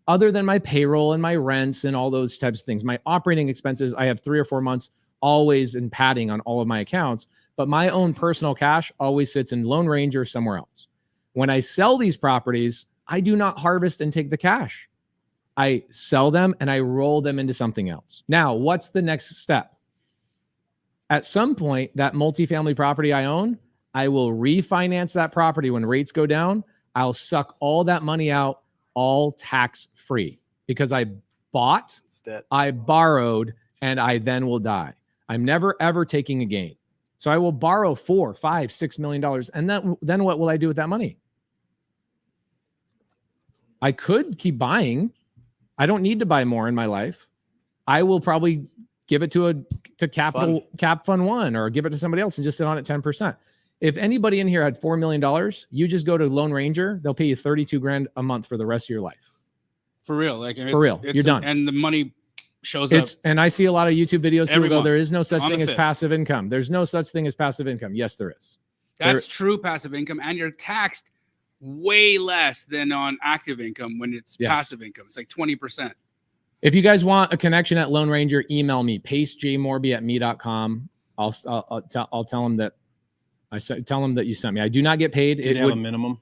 Other than my payroll and my rents and all those types of things. My operating expenses, I have 3 or 4 months always in padding on all of my accounts, but my own personal cash always sits in Lone Ranger somewhere else. When I sell these properties, I do not harvest and take the cash. I sell them and I roll them into something else. Now, what's the next step? At some point, that multifamily property I own, I will refinance that property when rates go down. I'll suck all that money out, all tax free, because I bought, It's dead. I borrowed, and I then will die. I'm never ever taking a gain. So I will borrow $4, $5, $6 million. And then what will I do with that money? I could keep buying. I don't need to buy more in my life. I will probably give it to Cap Fund 1 or give it to somebody else and just sit on it 10%. If anybody in here had $4 million, you just go to Lone Ranger, they'll pay you 32 grand a month for the rest of your life. For real. Like For real. You're done. And the money shows up. And I see a lot of YouTube videos. People Every go, month. there is no such On the thing as 5th. passive income. There's no such thing as passive income. Yes, there is. That's true passive income. And you're taxed way less than on active income when it's Yes. passive income. It's like 20%. If you guys want a connection at Lone Ranger, email me, pacejmorby@me.com. I'll tell them that tell them that you sent me. I do not get paid. Do they have a minimum?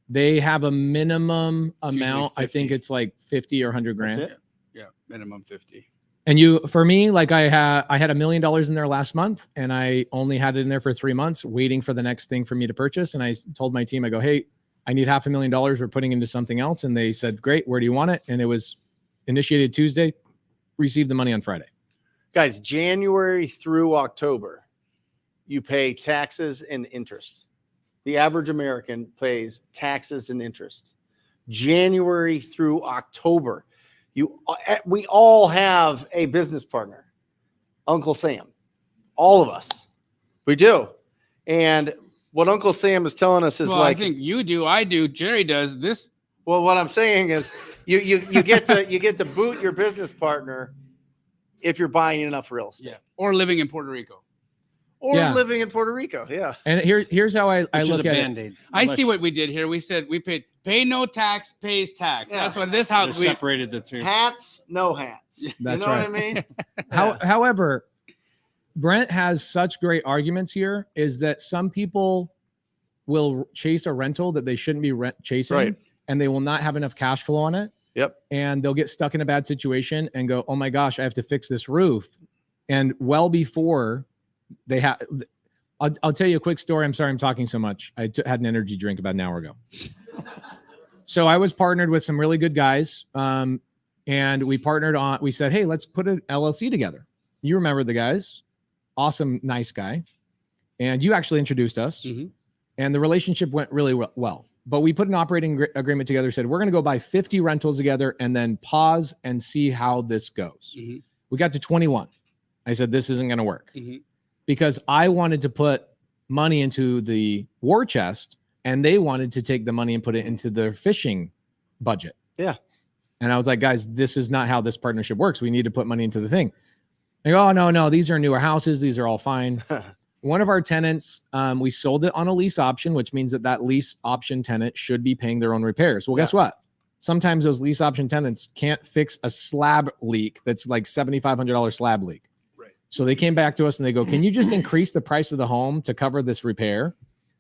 They have a minimum It's usually amount. I think 50. it's like 50 or 100 grand. That's it? Yeah. Minimum 50. And for me, like I had $1 million in there last month and I only had it in there for 3 months waiting for the next thing for me to purchase. And I told my team, I go, hey, I need $500,000. We're putting into something else. And they said, great. Where do you want it? And it was initiated Tuesday, received the money on Friday. Guys, January through October, you pay taxes and interest. The average American pays taxes and interest. January through October, we all have a business partner, Uncle Sam. All of us, we do. And what Uncle Sam is telling us is Well, like, I think you do. I do. Jerry does. This. well, what I'm saying is, you get to boot your business partner if you're buying enough real estate. Yeah. Or living in Puerto Rico. Or Yeah. living in Puerto Rico. Yeah. And here's how I Which is look a at it. Band-Aid. I see Unless what we did here. We said we pay no tax, pays tax. Yeah. That's what this how they we separated the two. Hats, no hats. That's you know right. what I mean? However, Brent has such great arguments here is that some people will chase a rental that they shouldn't be chasing Right. and they will not have enough cash flow on it. Yep. And they'll get stuck in a bad situation and go, oh my gosh, I have to fix this roof. And well before they have, I'll tell you a quick story. I'm sorry I'm talking so much. I had an energy drink about an hour ago. So I was partnered with some really good guys. And we said, hey, let's put an LLC together. You remember the guys. Awesome, nice guy. And you actually introduced us. Mhm. And the relationship went really well. But we put an operating agreement together, said, we're going to go buy 50 rentals together and then pause and see how this goes. Mhm. We got to 21. I said, this isn't going to work Mhm. because I wanted to put money into the war chest and they wanted to take the money and put it into their fishing budget. Yeah. And I was like, guys, this is not how this partnership works. We need to put money into the thing. They go, oh, no, these are newer houses. These are all fine. One of our tenants, we sold it on a lease option, which means that lease option tenant should be paying their own repairs. Well, guess what? Sometimes those lease option tenants can't fix a slab leak that's like $7,500 slab leak. Right. So they came back to us and they go, can you just increase the price of the home to cover this repair?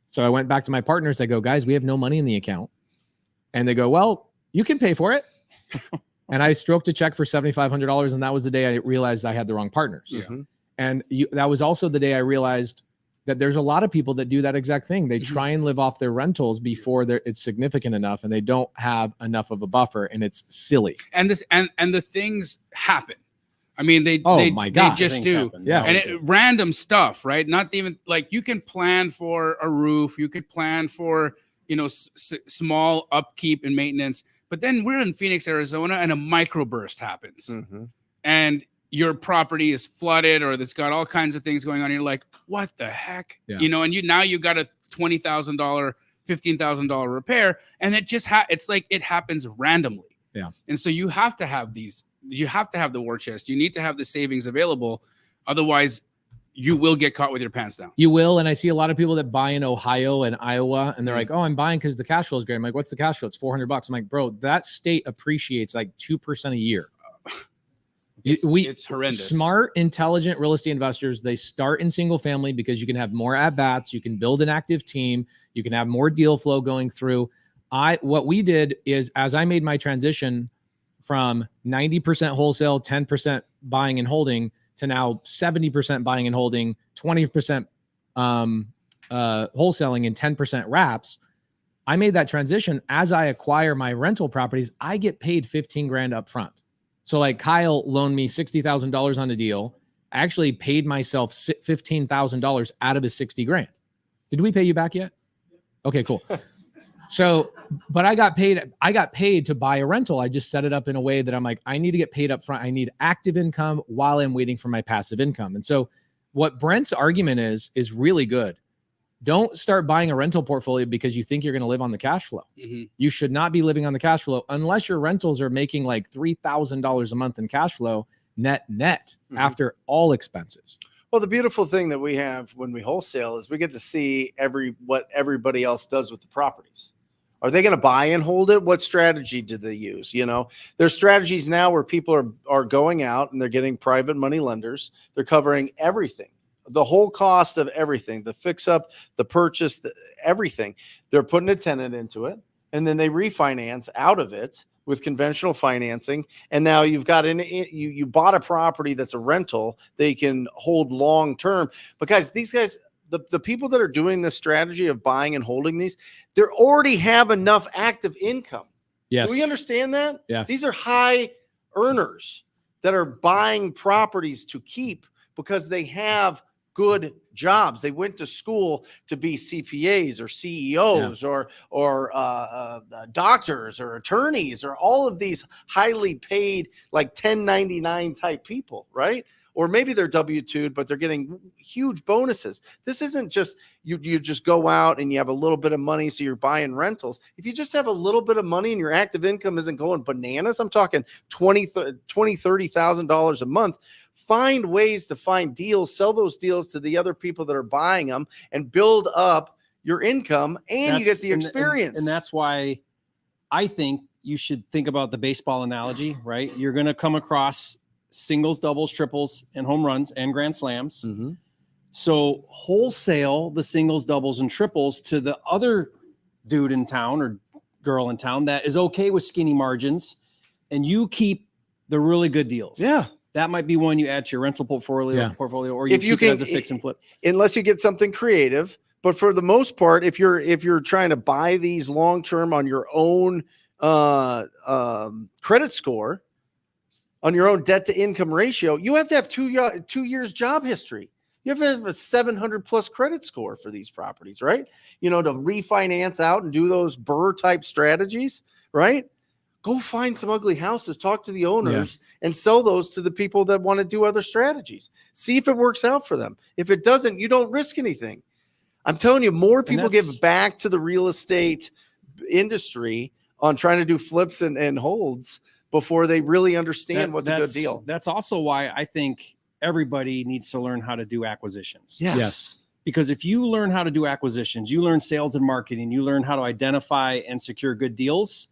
So I went back to my partners. I go, guys, we have no money in the account. And they go, well, you can pay for it. And I stroked a check for $7,500. And that was the day I realized I had the wrong partners. Yeah. Mhm. And that was also the day I realized that there's a lot of people that do that exact thing. They try and live off their rentals before it's significant enough and they don't have enough of a buffer and it's silly. And this and the things happen. I mean, they my God, they just Things do. happen. Yeah. And random stuff, right? Not even like you can plan for a roof, you could plan for small upkeep and maintenance, But then we're in Phoenix, Arizona, and a microburst happens, and your property is flooded, or it's got all kinds of things going on. You're like, what the heck? Yeah. You know, and you got a $20,000, $15,000 repair, and it just it's like it happens randomly. Yeah. And so you have to have these. You have to have the war chest. You need to have the savings available, otherwise you will get caught with your pants down. You will. And I see a lot of people that buy in Ohio and Iowa, and they're like, oh, I'm buying because the cash flow is great. I'm like, what's the cash flow? It's $400. I'm like, bro, that state appreciates like 2% a year. It's horrendous. Smart, intelligent real estate investors, they start in single family because you can have more at bats. You can build an active team. You can have more deal flow going through. What we did is, as I made my transition from 90% wholesale, 10% buying and holding, to now 70% buying and holding, 20% wholesaling, and 10% wraps. I made that transition. As I acquire my rental properties, I get paid 15 grand up front. So like Kyle loaned me $60,000 on a deal. I actually paid myself $15,000 out of his 60 grand. Did we pay you back yet? Okay, cool. So, but I got paid to buy a rental. I just set it up in a way that I'm like, I need to get paid up front. I need active income while I'm waiting for my passive income. And so what Brent's argument is really good. Don't start buying a rental portfolio because you think you're going to live on the cash flow. You should not be living on the cash flow unless your rentals are making like $3,000 a month in cash flow net after all expenses. Well, the beautiful thing that we have when we wholesale is we get to see what everybody else does with the properties. Are they going to buy and hold it? What strategy do they use? You know, there's strategies now where people are going out and they're getting private money lenders. They're covering everything, the whole cost of everything, the fix up, the purchase, everything. They're putting a tenant into it, and then they refinance out of it with conventional financing. And now you've got you bought a property that's a rental they can hold long term. But guys, these guys, the people that are doing this strategy of buying and holding these, they already have enough active income. Yes. Do we understand that? Yes. These are high earners that are buying properties to keep because they have good jobs. They went to school to be CPAs or CEOs or doctors or attorneys or all of these highly paid like 1099 type people, right? Or maybe they're W-2'd, but they're getting huge bonuses. This isn't just you just go out and you have a little bit of money, so you're buying rentals. If you just have a little bit of money and your active income isn't going bananas, I'm talking $30,000 a month, find ways to find deals, sell those deals to the other people that are buying them, and build up your income, and you get the experience. And that's why I think you should think about the baseball analogy, right? You're going to come across singles, doubles, triples, and home runs and grand slams. So wholesale the singles, doubles, and triples to the other dude in town or girl in town that is okay with skinny margins, and you keep the really good deals. Yeah. That might be one you add to your rental portfolio, or if you keep it can, as a fix and flip. Unless you get something creative. But for the most part, if you're trying to buy these long term on your own credit score, on your own debt to income ratio, you have to have 2 years job history. You have to have a 700 plus credit score for these properties, right? You know, to refinance out and do those Burr type strategies, right? Go find some ugly houses, talk to the owners, and sell those to the people that want to do other strategies. See if it works out for them. If it doesn't, you don't risk anything. I'm telling you, more people give back to the real estate industry on trying to do flips and holds before they really understand what's a good deal. That's also why I think everybody needs to learn how to do acquisitions. Yes. Because if you learn how to do acquisitions, you learn sales and marketing, you learn how to identify and secure good deals,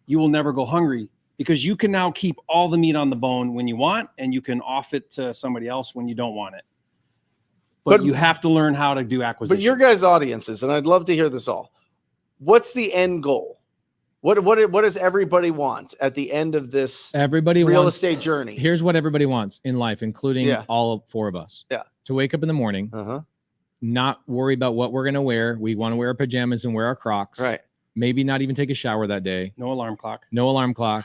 you will never go hungry, because you can now keep all the meat on the bone when you want, and you can off it to somebody else when you don't want it. But you have to learn how to do acquisitions. But your guys' audiences, and I'd love to hear this all. What's the end goal? What does everybody want at the end of this real estate journey? Here's what everybody wants in life, including all four of us. Yeah. To wake up in the morning, not worry about what we're going to wear. We want to wear our pajamas and wear our Crocs. Right. Maybe not even take a shower that day. No alarm clock. No alarm clock.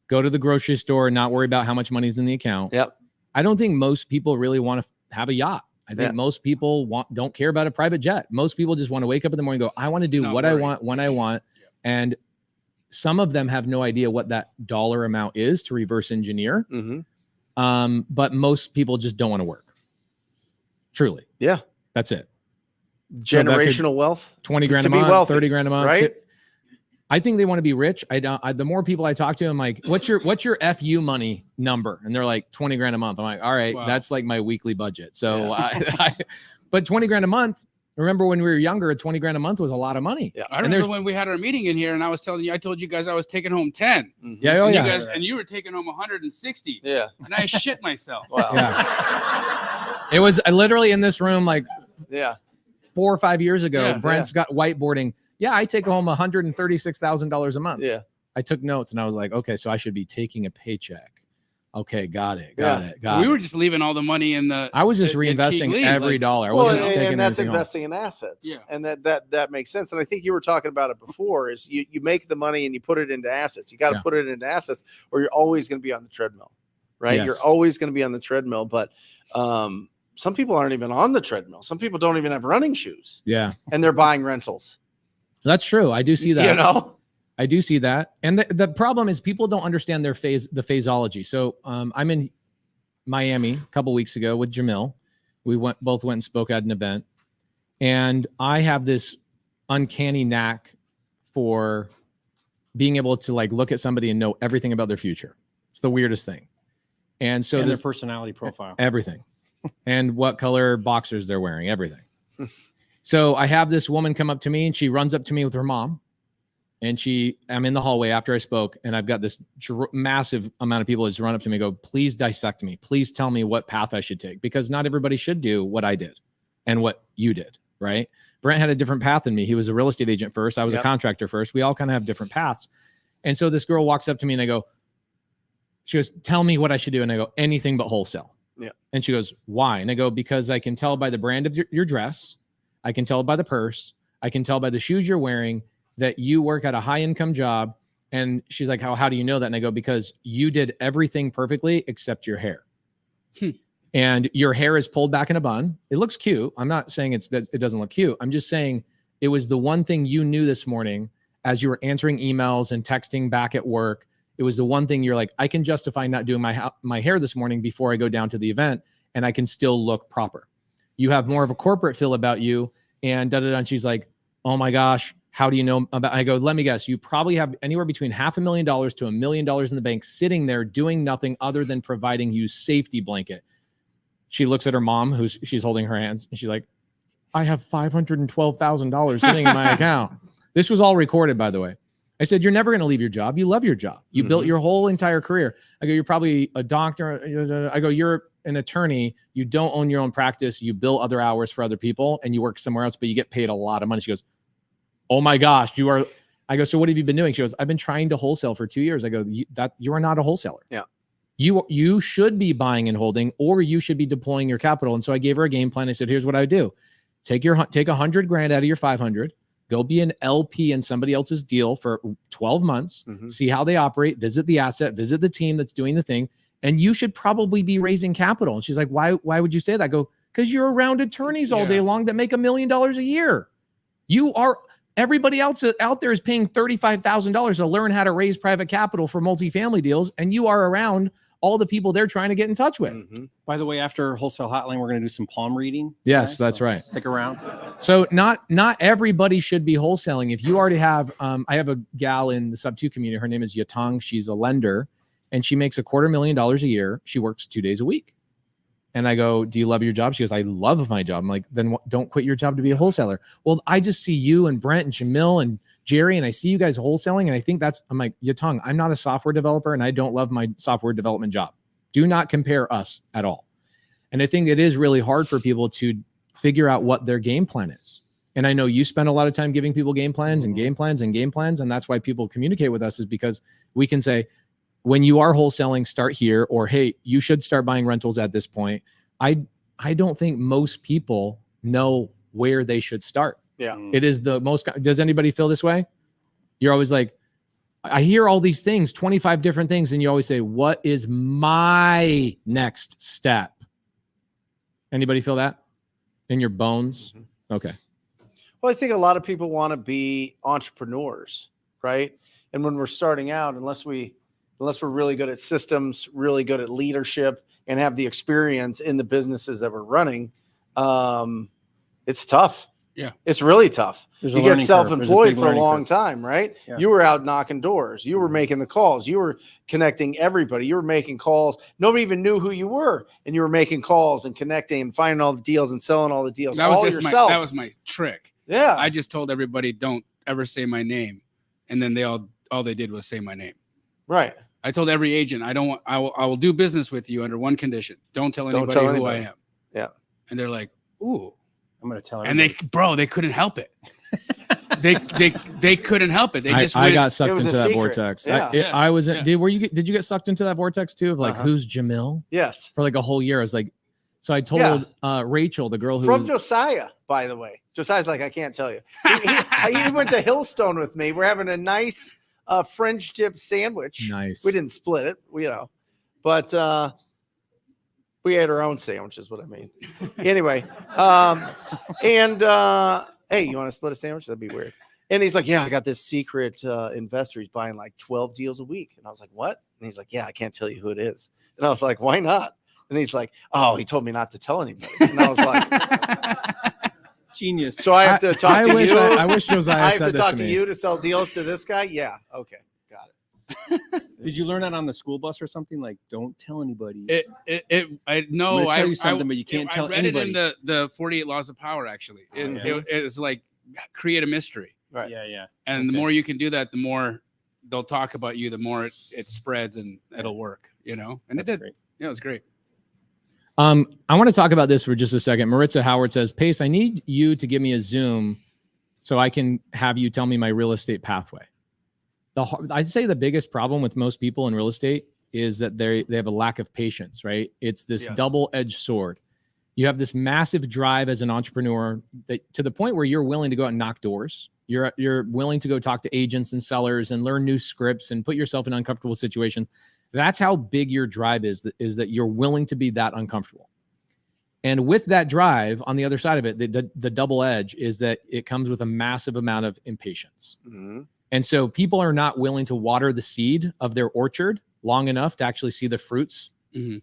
Go to the grocery store and not worry about how much money's in the account. Yep. I don't think most people really want to have a yacht. I think most people don't care about a private jet. Most people just want to wake up in the morning and go, I want to do what I want when I want. And some of them have no idea what that dollar amount is to reverse engineer. But most people just don't want to work. Truly. Yeah. That's it. So that could- Generational wealth. 20 grand To a be month, wealthy, 30 grand a month. right? I think they want to be rich. The more people I talk to, I'm like, what's your FU money number? And they're like 20 grand a month. I'm like, all right, Wow. that's like my weekly budget. So, but 20 grand a month, remember when we were younger, 20 grand a month was a lot of money. Yeah. I And remember there's- when we had our meeting in here, and I told you guys I was taking home 10. Yeah. Oh, and yeah. You guys, and you were taking home 160. Yeah. And I shit myself. Wow. Yeah. It was literally in this room like Yeah. 4 or 5 years ago. Yeah, Brent's got whiteboarding. Yeah, I take home $136,000 a month. Yeah. I took notes and I was like, okay, so I should be taking a paycheck. Okay, got it. We were just leaving all the money in the. I was just at Keeg reinvesting Lee, every like- dollar. I Well, wasn't taking and that's anything home. investing in assets. Yeah. And that makes sense. And I think you were talking about it before is you make the money and you put it into assets. You got to Yeah. put it into assets or you're always going to be on the treadmill, right? Yes. You're always going to be on the treadmill. But some people aren't even on the treadmill. Some people don't even have running shoes Yeah, and they're buying rentals. that's true. I do see that. You know? I do see that. And the problem is people don't understand the phasology. So I'm in Miami a couple weeks ago with Jamil. We both went and spoke at an event. And I have this uncanny knack for being able to like look at somebody and know everything about their future. It's the weirdest thing. And so and this their personality profile. everything and what color boxers they're wearing, everything. So I have this woman come up to me and she runs up to me with her mom. And I'm in the hallway after I spoke, and I've got this massive amount of people that just run up to me and go, please dissect me. Please tell me what path I should take, because not everybody should do what I did and what you did, right? Brent had a different path than me. He was a real estate agent first. I was a contractor first. We all kind of have different paths. And so this girl walks up to me and she goes, tell me what I should do. And I go, anything but wholesale. Yeah. And she goes, why? And I go, because I can tell by the brand of your dress. I can tell by the purse. I can tell by the shoes you're wearing that you work at a high income job. And she's like, how do you know that? And I go, because you did everything perfectly except your hair. And your hair is pulled back in a bun. It looks cute. I'm not saying it doesn't look cute. I'm just saying it was the one thing you knew this morning as you were answering emails and texting back at work. It was the one thing you're like, I can justify not doing my hair this morning before I go down to the event, and I can still look proper. You have more of a corporate feel about you, and da-da-da. And she's like, oh my gosh, how do you know about? I go, let me guess. You probably have anywhere between $500,000 to $1 million in the bank sitting there doing nothing other than providing you safety blanket. She looks at her mom, she's holding her hands, and she's like, I have $512,000 sitting in my account. This was all recorded, by the way. I said, you're never going to leave your job. You love your job. You built your whole entire career. I go, you're probably a doctor. I go, you're an attorney. You don't own your own practice. You bill other hours for other people and you work somewhere else, but you get paid a lot of money. She goes, oh my gosh, you are. I go, so what have you been doing? She goes, I've been trying to wholesale for 2 years. I go, you are not a wholesaler. Yeah. You should be buying and holding, or you should be deploying your capital. And so I gave her a game plan. I said, here's what I do. Take $100 grand out of your 500, go be an LP in somebody else's deal for 12 months, see how they operate, visit the asset, visit the team that's doing the thing. And you should probably be raising capital. And she's like, why would you say that? I go, because you're around attorneys all day long that make $1 million a year. Everybody else out there is paying $35,000 to learn how to raise private capital for multifamily deals. And you are around all the people they're trying to get in touch with. By the way, after Wholesale Hotline, we're going to do some palm reading. Yes, that's right. Stick around. So not everybody should be wholesaling. If you already have, I have a gal in the sub 2 community. Her name is Yatong. She's a lender and she makes $250,000 a year. She works 2 days a week. And I go, do you love your job? She goes, I love my job. I'm like, then don't quit your job to be a wholesaler. Well, I just see you and Brent and Jamil and Jerry, and I see you guys wholesaling. And I think I'm like, Yatong, I'm not a software developer and I don't love my software development job. Do not compare us at all. And I think it is really hard for people to figure out what their game plan is. And I know you spend a lot of time giving people game plans and game plans and game plans. And that's why people communicate with us, is because we can say, when you are wholesaling, start here, or, hey, you should start buying rentals at this point. I don't think most people know where they should start. Yeah. It is the most. Does anybody feel this way? You're always like, I hear all these things, 25 different things. And you always say, what is my next step? Anybody feel that in your bones? Okay. Well, I think a lot of people want to be entrepreneurs, right? And when we're starting out, unless we're really good at systems, really good at leadership, and have the experience in the businesses that we're running, it's tough. Yeah. It's really tough. There's a You get learning curve. There's a self-employed big for a learning long curve. time, right? Yeah. You were out knocking doors. You were making the calls. You were connecting everybody. You were making calls. Nobody even knew who you were. And you were making calls and connecting and finding all the deals and selling all the deals. That was all just yourself. that was my trick. yeah. I just told everybody, don't ever say my name. And then all they did was say my name. right. I told every agent, I will do business with you under one condition. Don't tell Don't anybody tell who anybody. I am. Yeah. And they're like, ooh. I'm going to tell And everybody. they couldn't help it. they couldn't help it. They just I went, got It sucked was into a that secret. vortex. Yeah. I was. Yeah. Did you get sucked into that vortex too? Of like, Uh-huh. who's Jamil Yes. for like a whole year? I was like, so I told Rachel, the girl who From was, Josiah, by the way. Josiah's like, I can't tell you. He went to Hillstone with me. We're having a nice French dip sandwich. nice. We didn't split it, but we had our own sandwich, is what I mean. Anyway, hey, you want to split a sandwich? That'd be weird. And he's like, yeah, I got this secret investor. He's buying like 12 deals a week. And I was like, what? And he's like, yeah, I can't tell you who it is. And I was like, why not? And he's like, oh, he told me not to tell anybody. And I was like, Genius. so I have to talk to wish you. I wish Josiah I have said to this talk to to me. you to sell deals to this guy. Yeah. Okay. Got it. Did you learn that on the school bus or something? Like, don't tell anybody. I know. I'm gonna tell I, you something, but you can't tell I read anybody. it in the 48 Laws of Power. Actually, it was like create a mystery, Right. Yeah. and the Okay. more you can do that, the more they'll talk about you. The more it spreads, and it'll work. And That's it did. great. Yeah, it was great. I want to talk about this for just a second. Maritza Howard says, Pace, I need you to give me a Zoom so I can have you tell me my real estate pathway. I'd say the biggest problem with most people in real estate is that they have a lack of patience, right? It's this Yes. double-edged sword. You have this massive drive as an entrepreneur that to the point where you're willing to go out and knock doors. You're willing to go talk to agents and sellers and learn new scripts and put yourself in uncomfortable situations. That's how big your drive is that you're willing to be that uncomfortable. And with that drive, on the other side of it, the double edge is that it comes with a massive amount of impatience. Mm-hmm. And so people are not willing to water the seed of their orchard long enough to actually see the fruits. Mhm.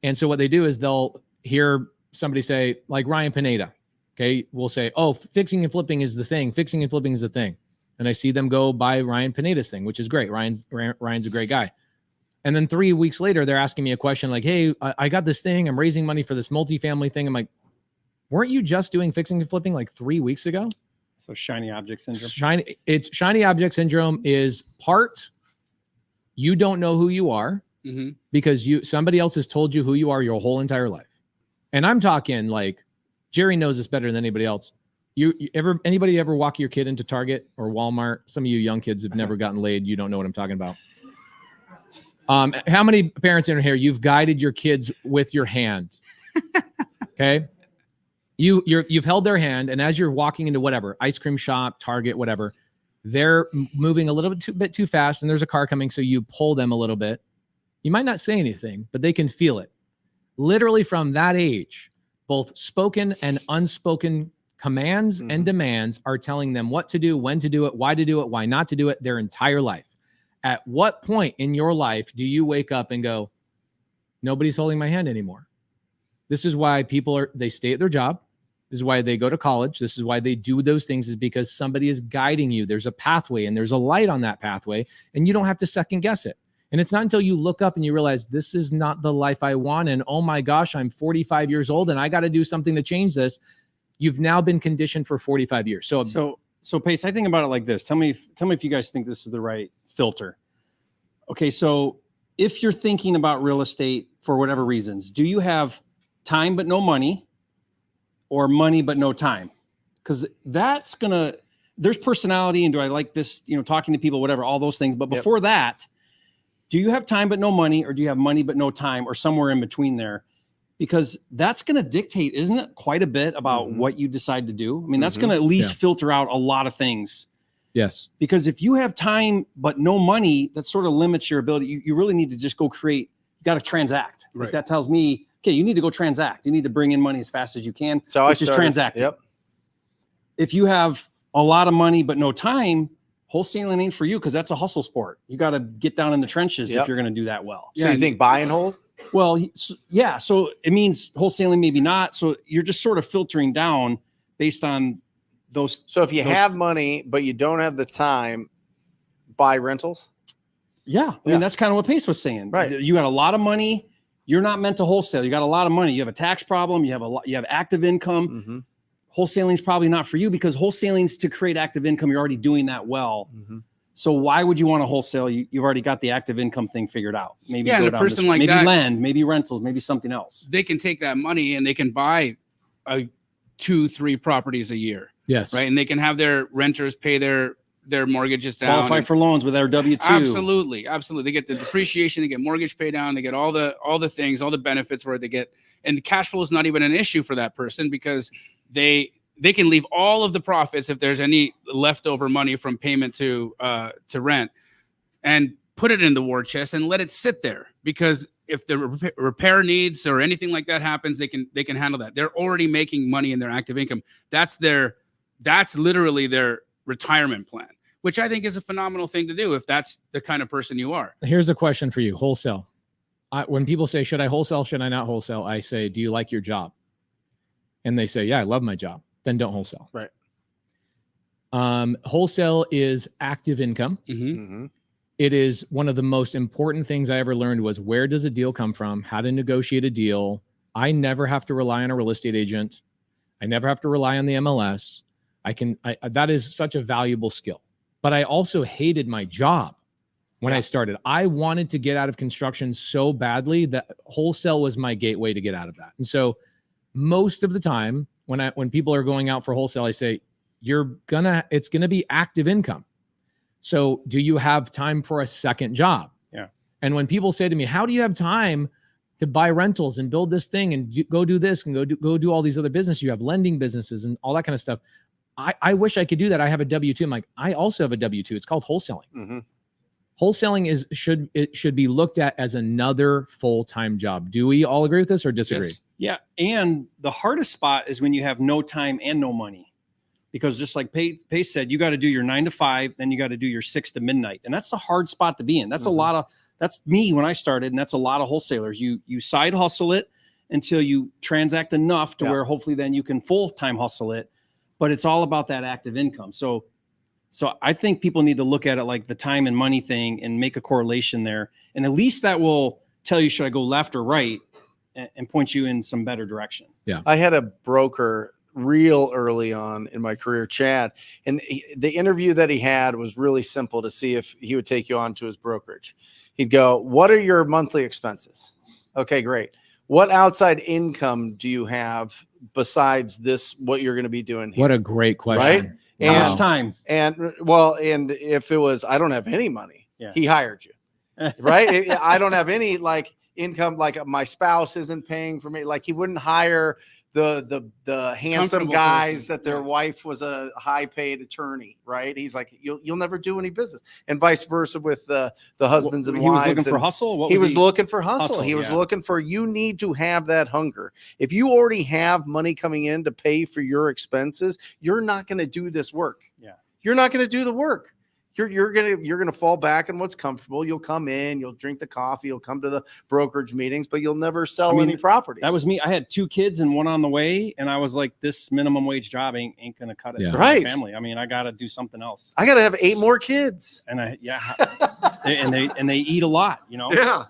And so what they do is they'll hear somebody say, like Ryan Pineda, okay, will say, oh, fixing and flipping is the thing. Fixing and flipping is the thing. And I see them go buy Ryan Pineda's thing, which is great. Ryan's a great guy. And then 3 weeks later, they're asking me a question like, hey, I got this thing. I'm raising money for this multifamily thing. I'm like, weren't you just doing fixing and flipping like 3 weeks ago? So shiny object syndrome. Shiny object syndrome is part you don't know who you are Mm-hmm. because somebody else has told you who you are your whole entire life. And I'm talking like Jerry knows this better than anybody else. Anybody ever walk your kid into Target or Walmart? Some of you young kids have never gotten laid. You don't know what I'm talking about. How many parents in here you've guided your kids with your hand? Okay. You've held their hand, and as you're walking into whatever ice cream shop, Target, whatever, they're moving a little bit too fast, and there's a car coming, so you pull them a little bit. You might not say anything, but they can feel it. Literally from that age, both spoken and unspoken commands and demands are telling them what to do, when to do it, why not to do it their entire life. At what point in your life do you wake up and go, nobody's holding my hand anymore? This is why they stay at their job. This is why they go to college. This is why they do those things, is because somebody is guiding you. There's a pathway and there's a light on that pathway, and you don't have to second guess it. And it's not until you look up and you realize this is not the life I want. And oh my gosh, I'm 45 years old and I got to do something to change this. You've now been conditioned for 45 years. So Pace, I think about it like this. Tell me if you guys think this is the right filter. Okay, so if you're thinking about real estate for whatever reasons, do you have time but no money, or money but no time? Because there's personality, and do I like this, talking to people, whatever, all those things. But before that, do you have time but no money, or do you have money but no time, or somewhere in between there? Because that's going to dictate, isn't it, quite a bit about what you decide to do? I mean, that's going to at least filter out a lot of things. yes. Because if you have time but no money, that sort of limits your ability. You really need to just go create. You got to transact. Right. Like that tells me, okay, you need to go transact. You need to bring in money as fast as you can, So which is transacting. Yep. If you have a lot of money but no time, wholesaling ain't for you because that's a hustle sport. You got to get down in the trenches Yep. if you're going to do that well. So you think buy and hold? Well, yeah. So it means wholesaling, maybe not. So you're just sort of filtering down based on those. So if you those- have money, but you don't have the time, buy rentals. Yeah. I Yeah. mean, that's kind of what Pace was saying. Right. You got a lot of money. You're not meant to wholesale. You got a lot of money. You have a tax problem. You have active income. Mm-hmm. Wholesaling is probably not for you because wholesaling's to create active income. You're already doing that well. Mm-hmm. So why would you want to wholesale? You've already got the active income thing figured out. Maybe Yeah, go and a down person this- like maybe that- land, maybe rentals, maybe something else. They can take that money and they can buy 2-3 properties a year, Yes. right? And they can have their renters pay their mortgages down. Qualify and- for loans with their W-2. Absolutely. They get the depreciation, they get mortgage pay down, they get all the things, all the benefits where they get, and the cash flow is not even an issue for that person because they can leave all of the profits if there's any leftover money from payment to rent and put it in the war chest and let it sit there because if the repair needs or anything like that happens, they can handle that. They're already making money in their active income. That's literally their retirement plan, which I think is a phenomenal thing to do if that's the kind of person you are. Here's a question for you: wholesale. When people say, "Should I wholesale? Should I not wholesale?" I say, "Do you like your job?" And they say, "Yeah, I love my job." Then don't wholesale. Right. Wholesale is active income. Mm-hmm. Mm-hmm. It is one of the most important things I ever learned was where does a deal come from? How to negotiate a deal. I never have to rely on a real estate agent. I never have to rely on the MLS. That is such a valuable skill. But I also hated my job when I started. I wanted to get out of construction so badly that wholesale was my gateway to get out of that. And so most of the time when people are going out for wholesale, I say, it's gonna be active income. So do you have time for a second job? Yeah. And when people say to me, how do you have time to buy rentals and build this thing and go do this and go do all these other businesses? You have lending businesses and all that kind of stuff. I wish I could do that. I have a W-2. I'm like, I also have a W-2. It's called wholesaling. Mm-hmm. Wholesaling should be looked at as another full-time job. Do we all agree with this or disagree? Yes. Yeah. And the hardest spot is when you have no time and no money. Because just like Pace said, you got to do your 9 to 5, then you got to do your 6 to midnight. And that's a hard spot to be in. That's that's me when I started. And that's a lot of wholesalers. You side hustle it until you transact enough to where hopefully then you can full-time hustle it. But it's all about that active income. So I think people need to look at it like the time and money thing and make a correlation there. And at least that will tell you, should I go left or right, and point you in some better direction. Yeah. I had a broker real early on in my career, Chad, and the interview that he had was really simple to see if he would take you on to his brokerage. He'd go, "What are your monthly expenses?" Okay, great. What outside income do you have besides this, what you're going to be doing here? What a great question. Right? How And- much time? And if it was, I don't have any money, Yeah. he hired you, right? I don't have any income, like my spouse isn't paying for me. Like he wouldn't hire the handsome Comfortable guys person. that their Yeah. wife was a high paid attorney, right? He's like, you'll never do any business, and vice versa with the husbands and He was wives. looking for and- hustle. What he was looking for hustle. Hustle, He was yeah. looking for, you need to have that hunger. If you already have money coming in to pay for your expenses, you're not going to do this work. Yeah. You're not going to do the work. You're gonna fall back on what's comfortable. You'll come in, you'll drink the coffee, you'll come to the brokerage meetings, but you'll never sell any properties. That was me. I had 2 kids and one on the way, and I was like, "This minimum wage job ain't gonna cut it Yeah. for Right. my family. I mean, I got to do something else." I got to have 8 more kids. And they eat a lot. You know, Yeah.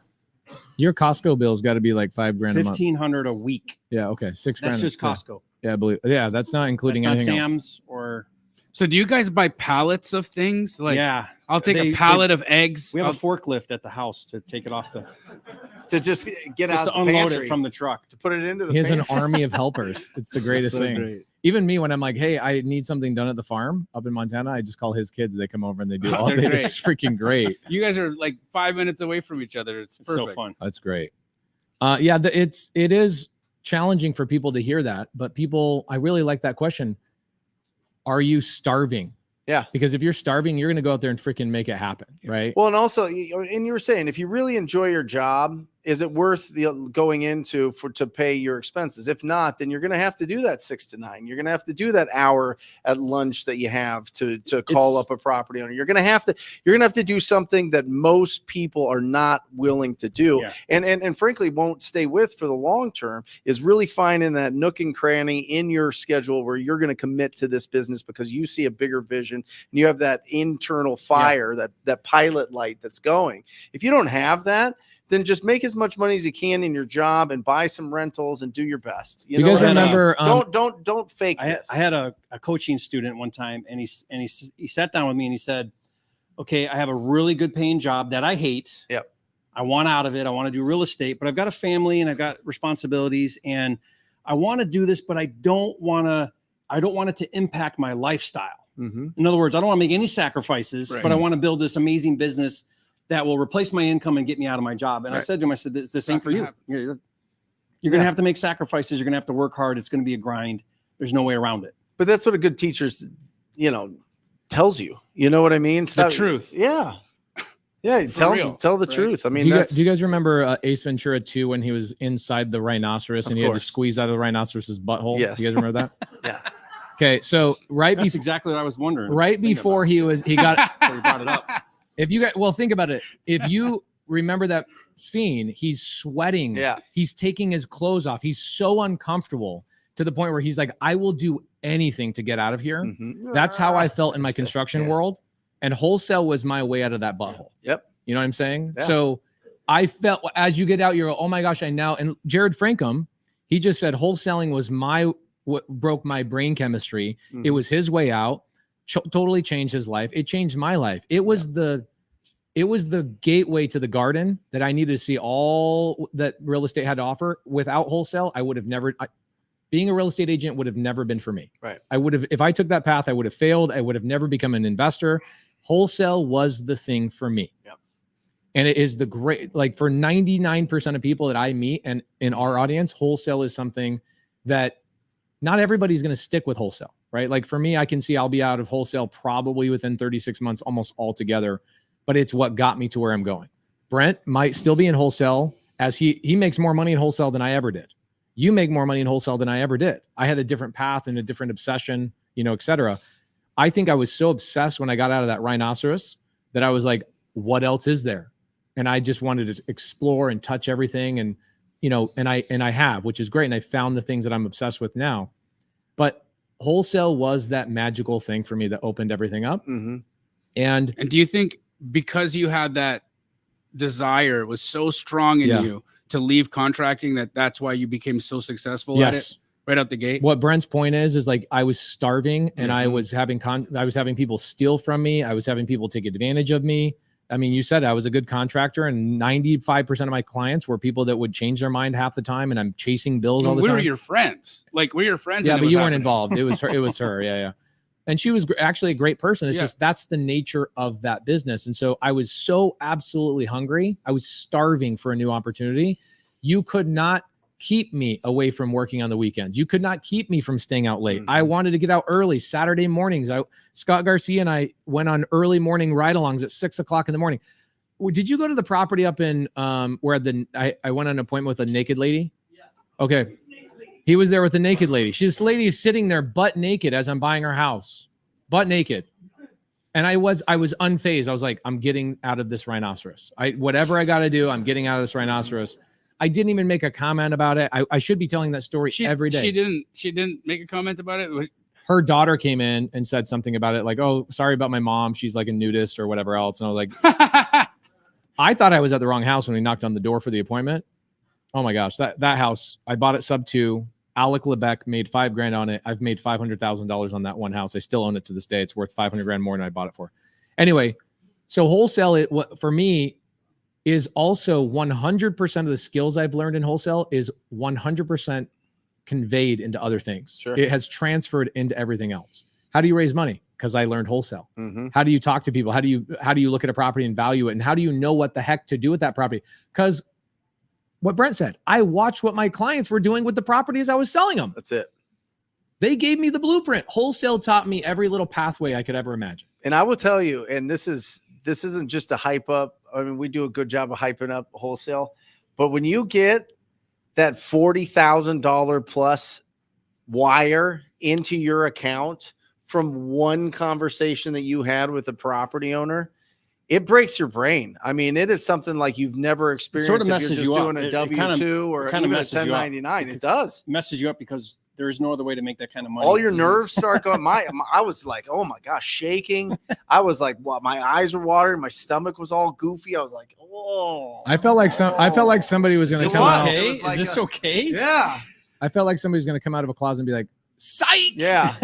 Your Costco bill's got to be like $5,000 a month. $1,500 a week. Yeah. Okay. $6,000. That's just Yeah. Costco. Yeah. I believe. Yeah. That's not That's including not anything else. Sam's or So do you guys buy pallets of things? Like yeah. I'll take They- a pallet of eggs. We have I'll- a forklift at the house to take it off To just get just out to the unload pantry, it from the truck. to put it into the He has an pantry. army of helpers. It's the greatest So thing. great. Even me, when I'm like, hey, I need something done at the farm up in Montana, I just call his kids. They come over and they do all They're day. great. It's freaking great. You guys are like 5 minutes away from each other. It's It's perfect. so fun. That's great. Yeah, it is challenging for people to hear that, but I really like that question. Are you starving? Yeah. Because if you're starving, you're going to go out there and freaking make it happen, right? Well, and also, and you were saying, if you really enjoy your job is it worth the going into to pay your expenses? If not, then you're going to have to do that 6 to 9. You're going to have to do that hour at lunch that you have to call up a property owner. You're going to have to do something that most people are not willing to do, and frankly won't stay with for the long term. Is really finding that nook and cranny in your schedule where you're going to commit to this business because you see a bigger vision and you have that internal fire, that pilot light that's going. If you don't have that, then just make as much money as you can in your job and buy some rentals and do your best. You guys what I mean? remember? Don't fake this. I had a coaching student one time, and he sat down with me and he said, "Okay, I have a really good paying job that I hate. Yep. I want out of it. I want to do real estate, but I've got a family and I've got responsibilities, and I want to do this, but I don't want it to impact my lifestyle. Mm-hmm. In other words, I don't want to make any sacrifices, but I want to build this amazing business that will replace my income and get me out of my job." And I said to him, I said, this ain't for you. You're going to have to make sacrifices. You're going to have to work hard. It's going to be a grind. There's no way around it. But that's what a good teacher, tells you. You know what I mean? The truth. Yeah. Yeah. Tell the truth. I mean, do you guys remember Ace Ventura 2 when he was inside the rhinoceros and he had to squeeze out of the rhinoceros's butthole? Yes. Do you guys remember that? Yeah. Okay. So That's exactly what I was wondering. Right before he got, Before you brought it up. if you guys, well, think about it. If you remember that scene, he's sweating. Yeah. He's taking his clothes off. He's so uncomfortable to the point where he's like, I will do anything to get out of here. Mm-hmm. That's how I felt in my construction world. And wholesale was my way out of that butthole. Yep. You know what I'm saying? Yeah. So I felt as you get out, you're, oh my gosh, and Jared Frankum, he just said wholesaling was what broke my brain chemistry. Mm-hmm. It was his way out. Totally changed his life. It changed my life. It was the gateway to the garden that I needed to see all that real estate had to offer. Without wholesale, I would have never, being a real estate agent would have never been for me. Right. I would have, if I took that path, I would have failed. I would have never become an investor. Wholesale was the thing for me. Yep. And it is the great, like for 99% of people that I meet and in our audience, wholesale is something that not everybody's going to stick with wholesale, right? Like for me, I can see I'll be out of wholesale probably within 36 months, almost altogether, but it's what got me to where I'm going. Brent might still be in wholesale as he makes more money in wholesale than I ever did. You make more money in wholesale than I ever did. I had a different path and a different obsession, et cetera. I think I was so obsessed when I got out of that rhinoceros that I was like, what else is there? And I just wanted to explore and touch everything. And, and I have, which is great. And I found the things that I'm obsessed with now, but wholesale was that magical thing for me that opened everything up. Mm-hmm. And do you think because you had that desire was so strong in you to leave contracting that's why you became so successful at it right out the gate? What Brent's point is like I was starving and I was having people steal from me. I was having people take advantage of me. I mean, you said I was a good contractor, and 95% of my clients were people that would change their mind half the time, and I'm chasing bills all the time. We were your friends. Like, we're your friends. Yeah, but you weren't involved. It was her. It was her. Yeah. And she was actually a great person. It's just that's the nature of that business. And so I was so absolutely hungry. I was starving for a new opportunity. You could not keep me away from working on the weekends. You could not keep me from staying out late. I wanted to get out early Saturday mornings. Scott Garcia and I went on early morning ride-alongs at 6 o'clock in the morning. Did you go to the property up in where I went on an appointment with a naked lady? Yeah. Okay. He was there with the naked lady. This lady is sitting there butt naked as I'm buying her house, butt naked. And I was unfazed. I was like, I'm getting out of this rhinoceros. Whatever I got to do, I'm getting out of this rhinoceros. I didn't even make a comment about it. I should be telling that story every day. She didn't make a comment about it. Her daughter came in and said something about it. Like, oh, sorry about my mom. She's like a nudist or whatever else. And I was like, I thought I was at the wrong house when we knocked on the door for the appointment. Oh my gosh. That house, I bought it sub 2. Alec Lebec made $5,000 on it. I've made $500,000 on that one house. I still own it to this day. It's worth $500,000 more than I bought it for. Anyway, so wholesale for me is also 100% of the skills I've learned in wholesale is 100% conveyed into other things. Sure. It has transferred into everything else. How do you raise money? Because I learned wholesale. Mm-hmm. How do you talk to people? How do you look at a property and value it? And how do you know what the heck to do with that property? Because what Brent said, I watched what my clients were doing with the properties I was selling them. That's it. They gave me the blueprint. Wholesale taught me every little pathway I could ever imagine. And I will tell you, and this isn't just a hype up. I mean, we do a good job of hyping up wholesale, But when you get that $40,000 plus wire into your account from one conversation that you had with a property owner, it breaks your brain. I mean, it is something like you've never experienced. sort of if you're messes just you up. doing a It kind of- W-2 or kind of even a messes you up. 1099. It does. Messes you up because there is no other way to make that kind of money. All your nerves start going. I was like, oh my gosh, shaking. I was like, well, my eyes were watering. My stomach was all goofy. I was like, oh. I felt like somebody was going It to come was. out. Okay, It was like is this okay? Yeah. I felt like somebody was going to come out of a closet and be like, "Psych!" Yeah.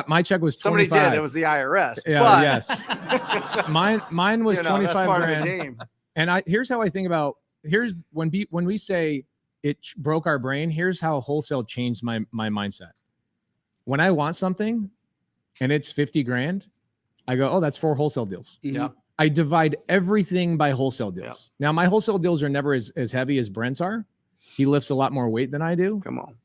My check was Somebody 25. did. It was the IRS. Yeah, but, yes. Mine was that's 25 part of the grand. game. And here's how I think about when we say it broke our brain. Here's how wholesale changed my mindset. When I want something, and it's 50 grand, I go, oh, that's 4 wholesale deals. Mhm. Yeah. I divide everything by wholesale deals. Now my wholesale deals are never as heavy as Brent's are. He lifts a lot more weight than I do. Come on.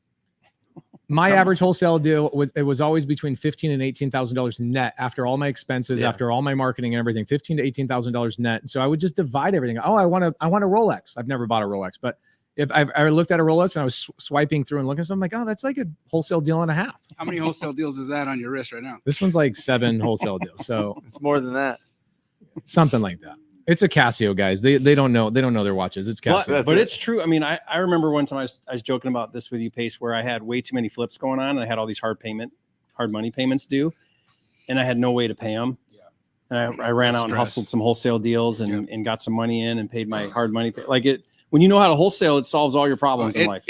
My Come average wholesale deal was always between $15,000 and $18,000 net after all my expenses, Yeah. after all my marketing and everything. $15,000 to $18,000 net. So I would just divide everything. Oh, I want a Rolex. I've never bought a Rolex, but if I looked at a Rolex and I was swiping through and looking, so I'm like, oh, that's like a wholesale deal and a half. How many wholesale deals is that on your wrist right now? This one's like 7 wholesale deals, so It's more than that. something like that. It's a Casio, guys. They don't know their watches. It's Casio. That's But it. it's true. I mean, I remember one time I was joking about this with you, Pace, where I had way too many flips going on, and I had all these hard money payments due, and I had no way to pay them. Yeah. And I ran That's out and stress. hustled some wholesale deals and got some money in and paid my hard money. Like it, when you know how to wholesale, it solves all your problems in life.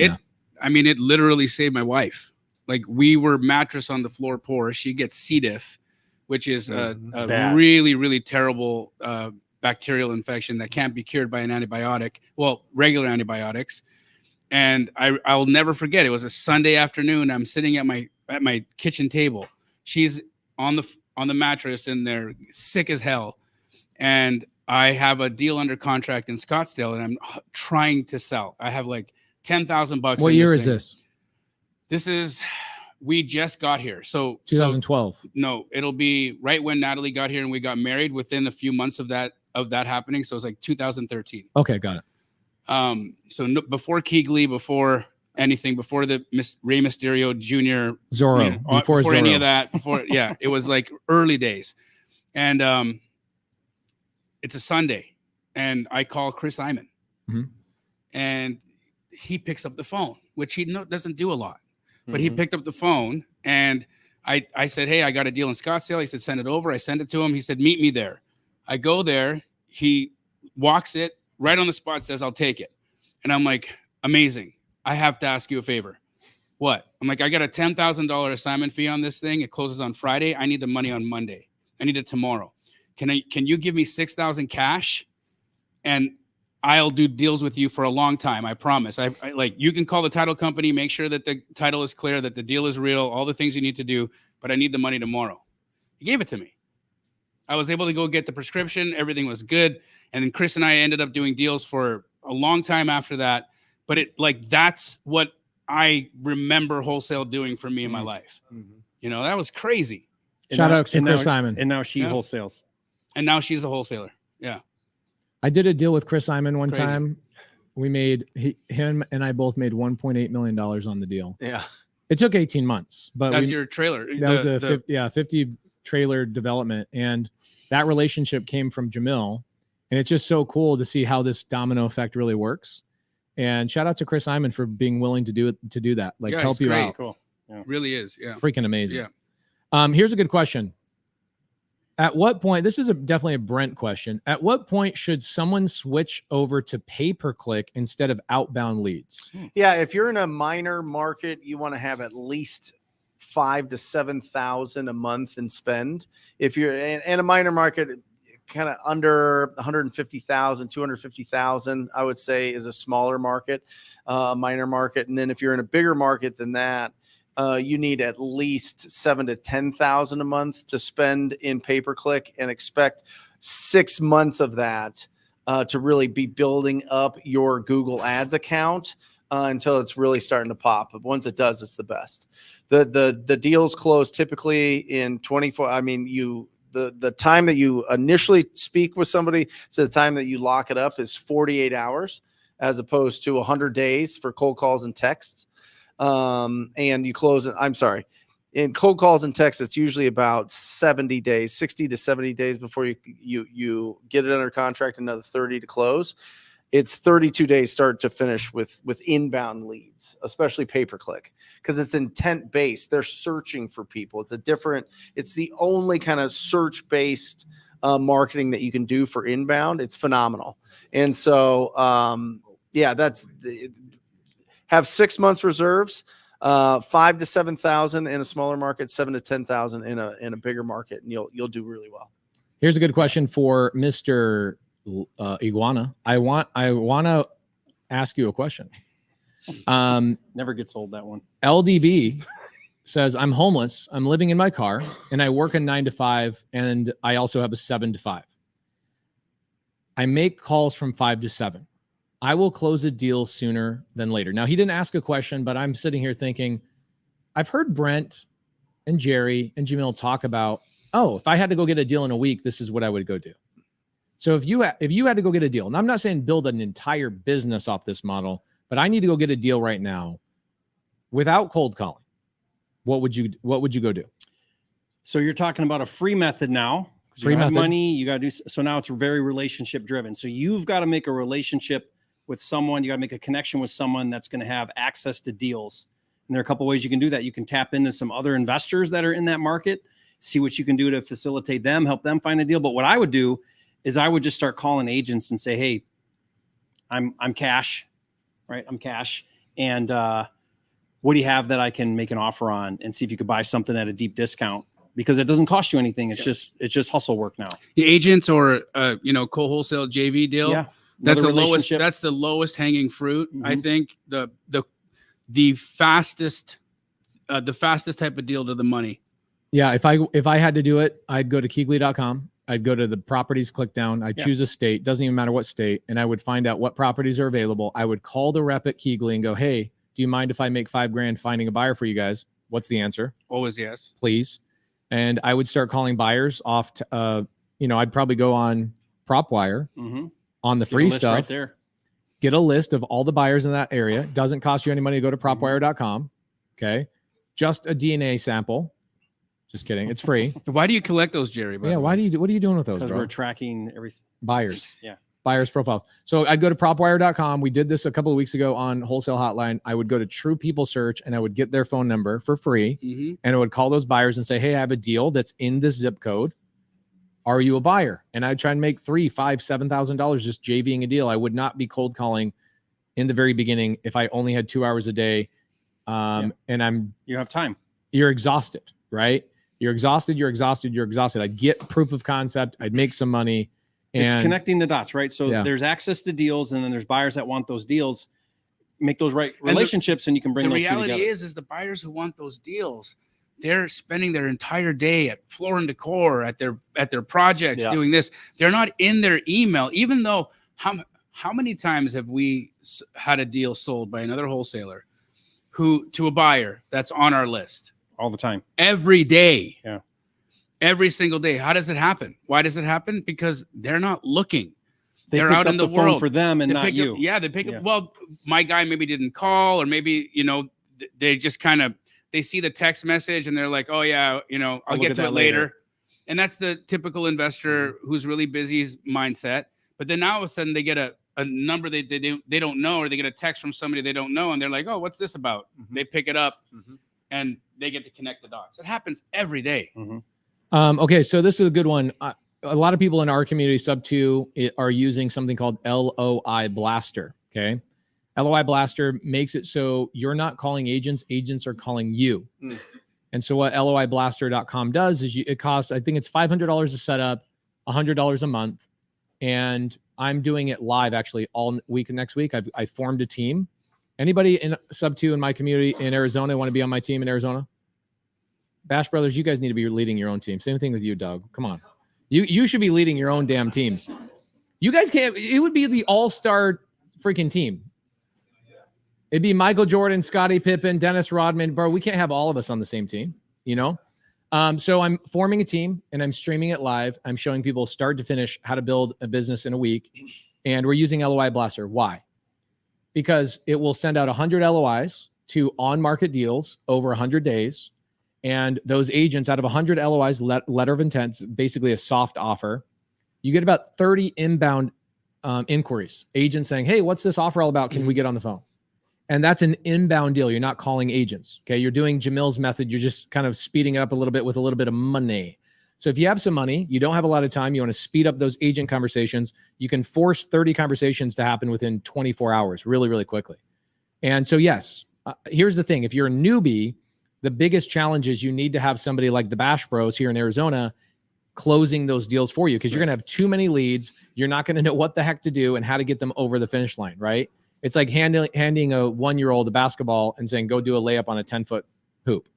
I mean, it literally saved my wife. Like we were mattress on the floor poor. She gets C. diff, which is a Bad. really, really terrible bacterial infection that can't be cured by an antibiotic. Well, regular antibiotics. And I'll never forget. It was a Sunday afternoon. I'm sitting at my kitchen table. She's on the mattress in there, sick as hell. And I have a deal under contract in Scottsdale, and I'm trying to sell. I have like $10,000. What year is this? This is, we just got here. So 2012. no, it'll be right when Natalie got here and we got married, within a few months of that happening. So it's like 2013. Okay, got it. So no, before Keegley, before anything, before the Rey Mysterio Jr. Zorro. you know, before Zorro. any of that, yeah, it was like early days. And it's a Sunday, and I call Chris Iman, Mhm. and he picks up the phone, which he doesn't do a lot, but he picked up the phone, and I said, hey, I got a deal in Scottsdale. He said, send it over. I sent it to him. He said, meet me there. I go there. He walks it right on the spot, says, I'll take it. And I'm like, amazing. I have to ask you a favor. What? I'm like, I got a $10,000 assignment fee on this thing. It closes on Friday. I need the money on Monday. I need it tomorrow. Can you give me 6,000 cash, and I'll do deals with you for a long time. I promise. I like, you can call the title company, make sure that the title is clear, that the deal is real, all the things you need to do, but I need the money tomorrow. He gave it to me. I was able to go get the prescription. Everything was good. And then Chris and I ended up doing deals for a long time after that. But that's what I remember wholesale doing for me in my life. You know, that was crazy. Shout out to Chris Simon. And now she Yeah. wholesales. And now she's a wholesaler. Yeah. I did a deal with Chris Simon one Crazy. time. We made him and I both made $1.8 million on the deal. Yeah. It took 18 months, but That's your trailer. that was a 50 trailer development, and that relationship came from Jamil, and it's just so cool to see how this domino effect really works. And shout out to Chris Simon for being willing to do that, like Yeah, help he's you great. out. Cool. really is. Yeah. Freaking amazing. Yeah. Here's a good question. At what point, this is definitely a Brent question. At what point should someone switch over to pay-per-click instead of outbound leads? Yeah, if you're in a minor market, you want to have at least 5,000 to 7,000 a month in spend. If you're in a minor market, kind of under 150,000, 250,000, I would say is a smaller market, a minor market. And then if you're in a bigger market than that, you need at least 7,000 to 10,000 a month to spend in pay-per-click, and expect 6 months of that to really be building up your Google Ads account until it's really starting to pop. But once it does, it's the best. The deals close typically in 24. I mean, the time that you initially speak with somebody to the time that you lock it up is 48 hours. as opposed to 100 days for cold calls and texts. And you close it. I'm sorry. In cold calls and texts, it's usually about 70 days, 60 to 70 days before you get it under contract, another 30 to close. It's 32 days start to finish with inbound leads, especially pay-per-click, because it's intent based. They're searching for people. It's the only kind of search based marketing that you can do for inbound. It's phenomenal. And so, have 6 months reserves, 5 to 7,000 in a smaller market, 7 to 10,000 in a bigger market, and you'll do really well. Here's a good question for Mr. Iguana. I want to ask you a question. Never gets old, that one. LDB says, I'm homeless. I'm living in my car and I work a 9 to 5. And I also have a 7 to 5. I make calls from 5 to 7. I will close a deal sooner than later. Now, he didn't ask a question, but I'm sitting here thinking, I've heard Brent and Jerry and Jamil talk about, oh, if I had to go get a deal in a week, this is what I would go do. So if you had to go get a deal, and I'm not saying build an entire business off this model, but I need to go get a deal right now without cold calling, what would you go do? So you're talking about a free method now. Free method. Money, you got to do. So now it's very relationship driven. So you've got to make a relationship with someone. You got to make a connection with someone that's going to have access to deals. And there are a couple ways you can do that. You can tap into some other investors that are in that market, see what you can do to facilitate them, help them find a deal. But what I would do is I would just start calling agents and say, hey, I'm cash, right? I'm cash. And what do you have that I can make an offer on, and see if you could buy something at a deep discount, because it doesn't cost you anything. It's just hustle work now. The agents or co-wholesale JV deal. Yeah. That's the Another lowest. relationship. That's the lowest hanging fruit. I Mhm. think the fastest type of deal to the money. Yeah, if I had to do it, I'd go to Keegley.com. I'd go to the properties, click down. I'd choose a state, doesn't even matter what state, and I would find out what properties are available. I would call the rep at Keegley and go, hey, do you mind if I make $5,000 finding a buyer for you guys? What's the answer? Always yes. Please. And I would start calling buyers off. I'd probably go on PropWire Mm-hmm. on the free stuff. right there. Get a list of all the buyers in that area. Doesn't cost you any money to go to propwire.com. Okay. Just a DNA sample. Just kidding. It's free. Why do you collect those, Jerry? by Yeah. the What way? are you doing with those, Because bro? we're tracking everything. Buyers. Yeah. Buyers profiles. So I'd go to propwire.com. We did this a couple of weeks ago on Wholesale Hotline. I would go to True People Search and I would get their phone number for free. Mhm. And I would call those buyers and say, hey, I have a deal that's in this zip code. Are you a buyer? And I'd try and make $3,000, $5,000, $7,000 just JVing a deal. I would not be cold calling in the very beginning if I only had 2 hours a day. And You have time. you're exhausted, right? You're exhausted. I'd get proof of concept. I'd make some money. And It's connecting the dots, right? So Yeah. there's access to deals, and then there's buyers that want those deals. Make those right the- relationships, and you can bring The those two reality together. is the buyers who want those deals, they're spending their entire day at Floor and Decor at their projects doing this. They're not in their email, even though how many times have we had a deal sold by another wholesaler to a buyer that's on our list all the time. every day? Yeah. Every single day. How does it happen? Why does it happen? Because they're not looking. They're out in the phone world for them and They not pick you. up, yeah, they pick Yeah. up. Well, my guy maybe didn't call, or maybe they just kind of they see the text message and they're like, oh yeah, I'll look get at to that it later. And that's the typical investor who's really busy's mindset. But then now all of a sudden they get a number they don't know, or they get a text from somebody they don't know, and they're like, oh, what's this about? Mhm. They pick it up Mhm. and they get to connect the dots. It happens every day. Okay, so this is a good one. A lot of people in our community, Sub2, are using something called LOI Blaster. Okay. LOI Blaster makes it so you're not calling agents, agents are calling you. Mm. And so what LOIBlaster.com does is it costs, I think it's $500 to set up, $100 a month. And I'm doing it live actually all week next week. I formed a team. Anybody in Sub2 in my community in Arizona want to be on my team in Arizona? Bash Brothers, you guys need to be leading your own team. Same thing with you, Doug. Come on. You should be leading your own damn teams. You guys can't, it would be the all-star freaking team. It'd be Michael Jordan, Scottie Pippen, Dennis Rodman. Bro, we can't have all of us on the same team, So I'm forming a team and I'm streaming it live. I'm showing people start to finish how to build a business in a week. And we're using LOI Blaster. Why? because it will send out 100 LOIs to on-market deals over 100 days. And those agents, out of 100 LOIs, letter of intent, basically a soft offer, you get about 30 inbound inquiries. Agents saying, hey, what's this offer all about? Can we get on the phone? And that's an inbound deal. You're not calling agents. Okay. You're doing Jamil's method. You're just kind of speeding it up a little bit with a little bit of money. So if you have some money, you don't have a lot of time, you want to speed up those agent conversations, you can force 30 conversations to happen within 24 hours, really, really quickly. And so, yes, here's the thing. If you're a newbie, the biggest challenge is you need to have somebody like the Bash Bros here in Arizona closing those deals for you, because you're going to have too many leads. You're not going to know what the heck to do and how to get them over the finish line, right? It's like handing a 1-year-old a basketball and saying, go do a layup on a 10-foot hoop.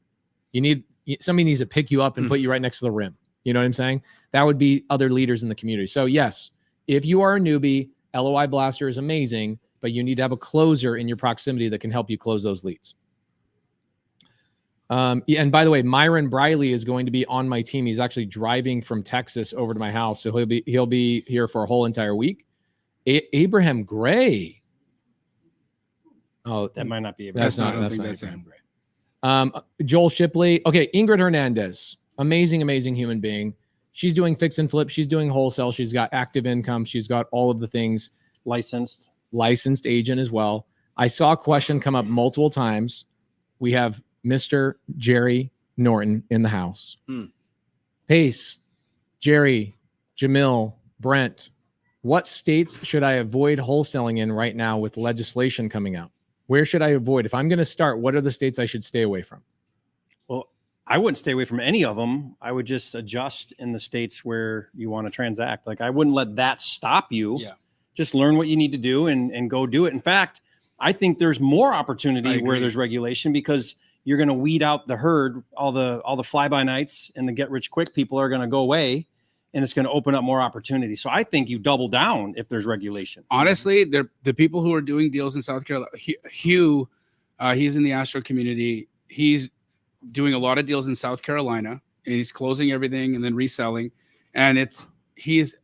Somebody needs to pick you up and put you right next to the rim. You know what I'm saying? That would be other leaders in the community. So yes, if you are a newbie, LOI Blaster is amazing, but you need to have a closer in your proximity that can help you close those leads. And by the way, Myron Briley is going to be on my team. He's actually driving from Texas over to my house. So he'll be here for a whole entire week. Abraham Gray. Oh, That might not be. that's not that's Abraham Gray. Joel Shipley. Okay. Ingrid Hernandez. Amazing, amazing human being. She's doing fix and flip. She's doing wholesale. She's got active income. She's got all of the things. Licensed agent as well. I saw a question come up multiple times. We have Mr. Jerry Norton in the house. Pace, Jerry, Jamil, Brent, what states should I avoid wholesaling in right now with legislation coming out? Where should I avoid? If I'm going to start, what are the states I should stay away from? Well, I wouldn't stay away from any of them. I would just adjust in the states where you want to transact. Like, I wouldn't let that stop you. Yeah. Just learn what you need to do and go do it. In fact, I think there's more I opportunity agree. where there's regulation, because you're going to weed out the herd. All the fly-by-nights and the get-rich-quick people are going to go away, and it's going to open up more opportunity. So I think you double down if there's regulation. Honestly, the people who are doing deals in South Carolina, Hugh, he's in the Astro community. He's doing a lot of deals in South Carolina, and he's closing everything and then reselling. And he's